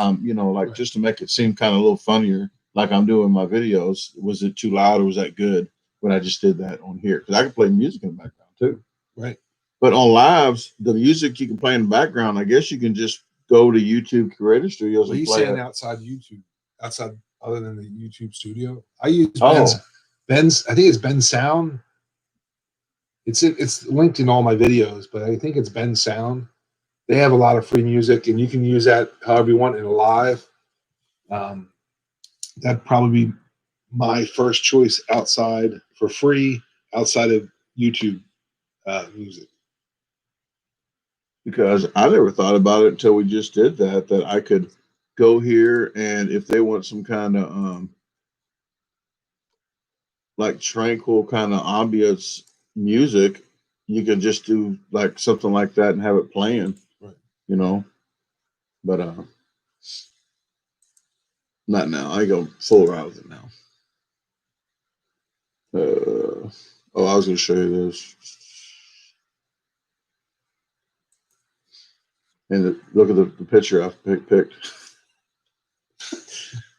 like just to make it seem kind of a little funnier, like I'm doing my videos, was it too loud or was that good when I just did that on here? Because I can play music in the background too. Right. But on lives, the music you can play in the background, I guess you can just go to YouTube Creator Studios and play saying it. Outside other than the YouTube studio? I use Ben's, I think it's Ben Sound. It's linked in all my videos, but I think it's Ben Sound. They have a lot of free music, and you can use that however you want in a live. That'd probably be my first choice outside for free, outside of YouTube music. Because I never thought about it until we just did that I could go here, and if they want some kind of like tranquil kind of ambience music, you can just do like something like that and have it playing, right? But not now. I go full route with it now. I was going to show you this. And look at the picture I picked.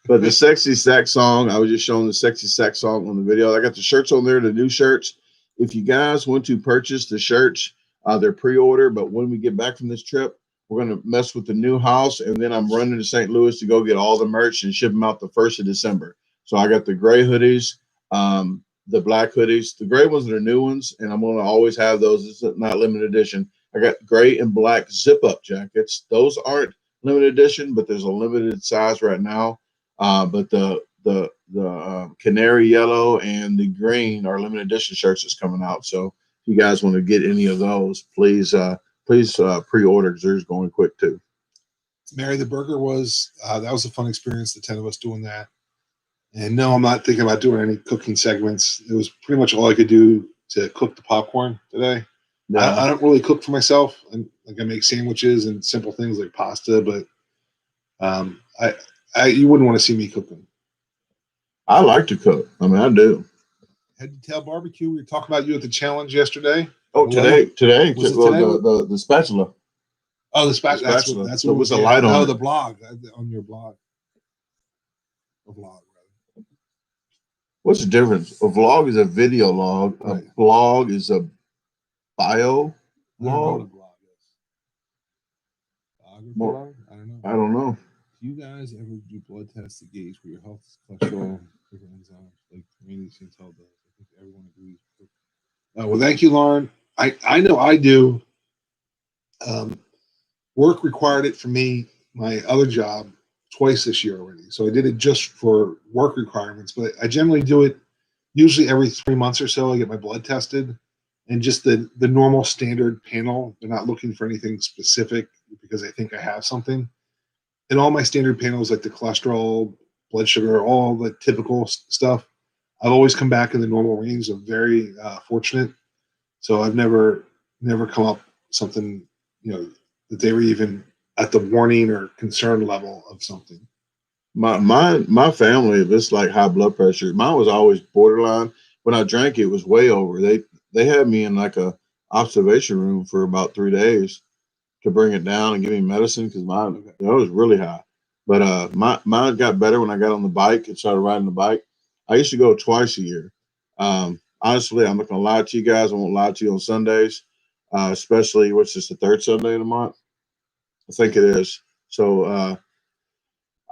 But the Sexy Sack song, I was just showing the Sexy Sack song on the video. I got the shirts on there, the new shirts. If you guys want to purchase the shirts, they're pre-order. But when we get back from this trip, we're going to mess with the new house. And then I'm running to St. Louis to go get all the merch and ship them out the 1st of December. So I got the gray hoodies, the black hoodies. The gray ones are the new ones, and I'm going to always have those. It's not limited edition. I got gray and black zip-up jackets. Those aren't limited edition, but there's a limited size right now. But the canary yellow and the green are limited edition shirts that's coming out. So if you guys want to get any of those, please pre-order because they're going quick too. Mary the Burger was that was a fun experience. The 10 of us doing that. And no, I'm not thinking about doing any cooking segments. It was pretty much all I could do to cook the popcorn today. Yeah. I don't really cook for myself. I make sandwiches and simple things like pasta, but you wouldn't want to see me cooking. I like to cook. I mean, I do. Head to Tail Barbecue. We were talking about you at the challenge yesterday. Oh, today. Was it today? The spatula. Oh, the spatula. That's what was a light on. Oh, the blog on your blog. A vlog. What's the difference? A vlog is a video log. Right. A blog is a bio log. Blog? I don't know. I don't know. Do you guys ever do blood tests to gauge for your health, cholesterol, different enzymes, like mainly Santel does? I think everyone agrees. Well, thank you, Lauren. I know I do. Work required it for me, my other job, twice this year already. So I did it just for work requirements, but I generally do it usually every 3 months or so. I get my blood tested, and just the normal standard panel. They're not looking for anything specific because I think I have something. And all my standard panels, like the cholesterol, blood sugar, all the typical stuff, I've always come back in the normal range. I'm very fortunate. So I've never come up something, that they were even at the warning or concern level of something. My family, if it's like high blood pressure, mine was always borderline. When I drank, it was way over. They had me in like a observation room for about 3 days to bring it down and give me medicine because mine it was really high. But mine got better when I got on the bike and started riding the bike. I used to go twice a year. Honestly, I'm not gonna lie to you guys. I won't lie to you on Sundays, especially what's this, the third Sunday of the month? I think it is. So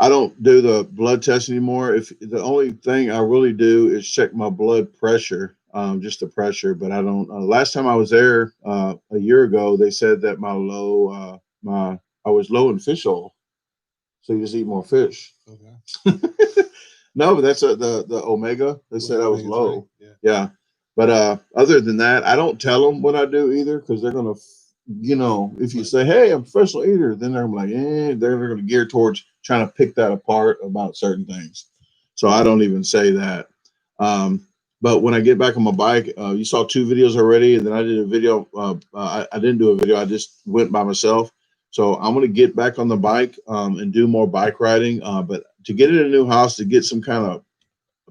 I don't do the blood test anymore. If the only thing I really do is check my blood pressure, just the pressure. But I don't. Last time I was there a year ago, they said that I was low in fish oil, so you just eat more fish. Okay. No, but that's the omega. They said I was low. Right. Yeah. But other than that, I don't tell them what I do either because they're gonna, if you say, "Hey, I'm a professional eater," then they're like, they're going to gear towards trying to pick that apart about certain things. So I don't even say that. But when I get back on my bike, you saw 2 videos already, and then I did a video. I didn't do a video. I just went by myself. So I'm going to get back on the bike and do more bike riding. But to get in a new house, to get some kind of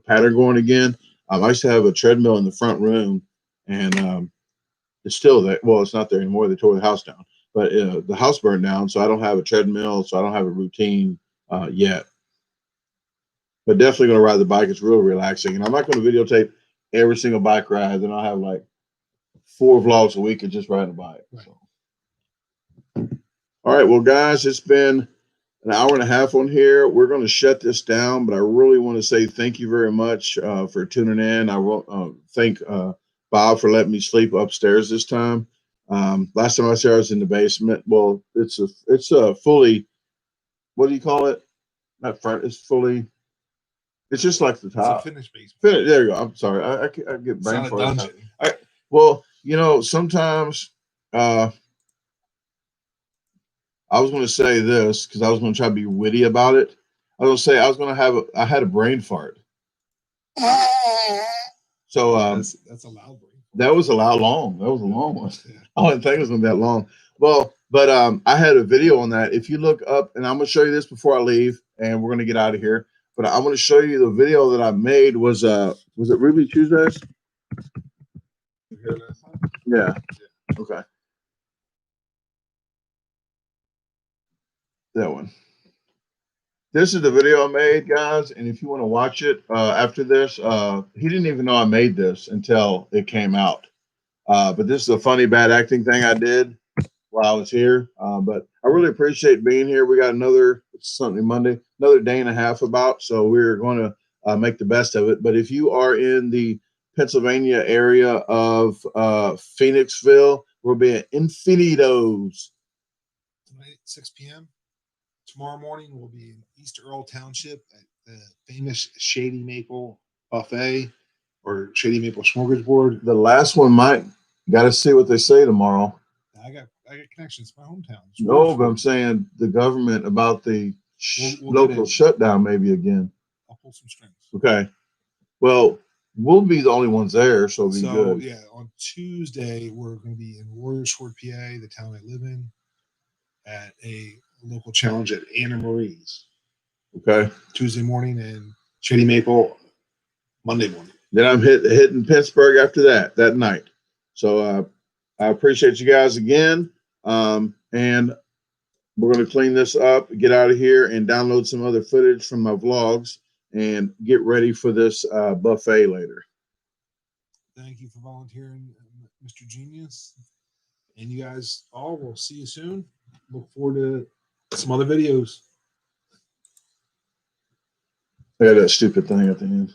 pattern going again, I used to have a treadmill in the front room, and it's still there. Well, it's not there anymore. They tore the house down, but the house burned down, so I don't have a treadmill, so I don't have a routine yet. But definitely going to ride the bike. It's real relaxing, and I'm not going to videotape every single bike ride. Then I'll have like 4 vlogs a week of just riding a bike. Right. So. All right, well, guys, it's been an hour and a half on here. We're going to shut this down, but I really want to say thank you very much for tuning in. I will thank Bob for letting me sleep upstairs this time. Last time I was here, I was in the basement. Well, it's a fully, what do you call it? Not front. It's fully. It's just like the top. It's a finished basement. There you go. I'm sorry. I get brain fart. It's not a dungeon. Well, sometimes I was going to say this because I was going to try to be witty about it. I was going to say I had a brain fart. So that's a loud brain. That was a long one. Yeah. I didn't think it was going to be that long. Well, but I had a video on that. If you look up, and I'm going to show you this before I leave, and we're going to get out of here. But I want to show you the video that I made. Was it Ruby Tuesdays? Yeah. Okay. That one. This is the video I made, guys. And if you want to watch it after this, he didn't even know I made this until it came out. But this is a funny bad acting thing I did while I was here. But I really appreciate being here. We got another Monday, another day and a half about. So we're going to make the best of it. But if you are in the Pennsylvania area of Phoenixville, we'll be at Infinitos. Tonight at 6 p.m. Tomorrow morning, we'll be in East Earl Township at the famous Shady Maple buffet or Shady Maple smorgasbord. The last one might got to see what they say tomorrow. I got connections to my hometown. No, but I'm saying the government about the local shutdown maybe again. I'll pull some strings. Okay. Well, we'll be the only ones there, so it'll be good. Yeah, on Tuesday we're going to be in Warriorsford, PA, the town I live in, at a local challenge at Anna Marie's. Okay. Tuesday morning and Shady Maple Monday morning. Then I'm hitting Pittsburgh after that night. So I appreciate you guys again. And we're going to clean this up, get out of here, and download some other footage from my vlogs and get ready for this buffet later. Thank you for volunteering, Mr. Genius. And you guys all will see you soon. Look forward to some other videos. I got that stupid thing at the end.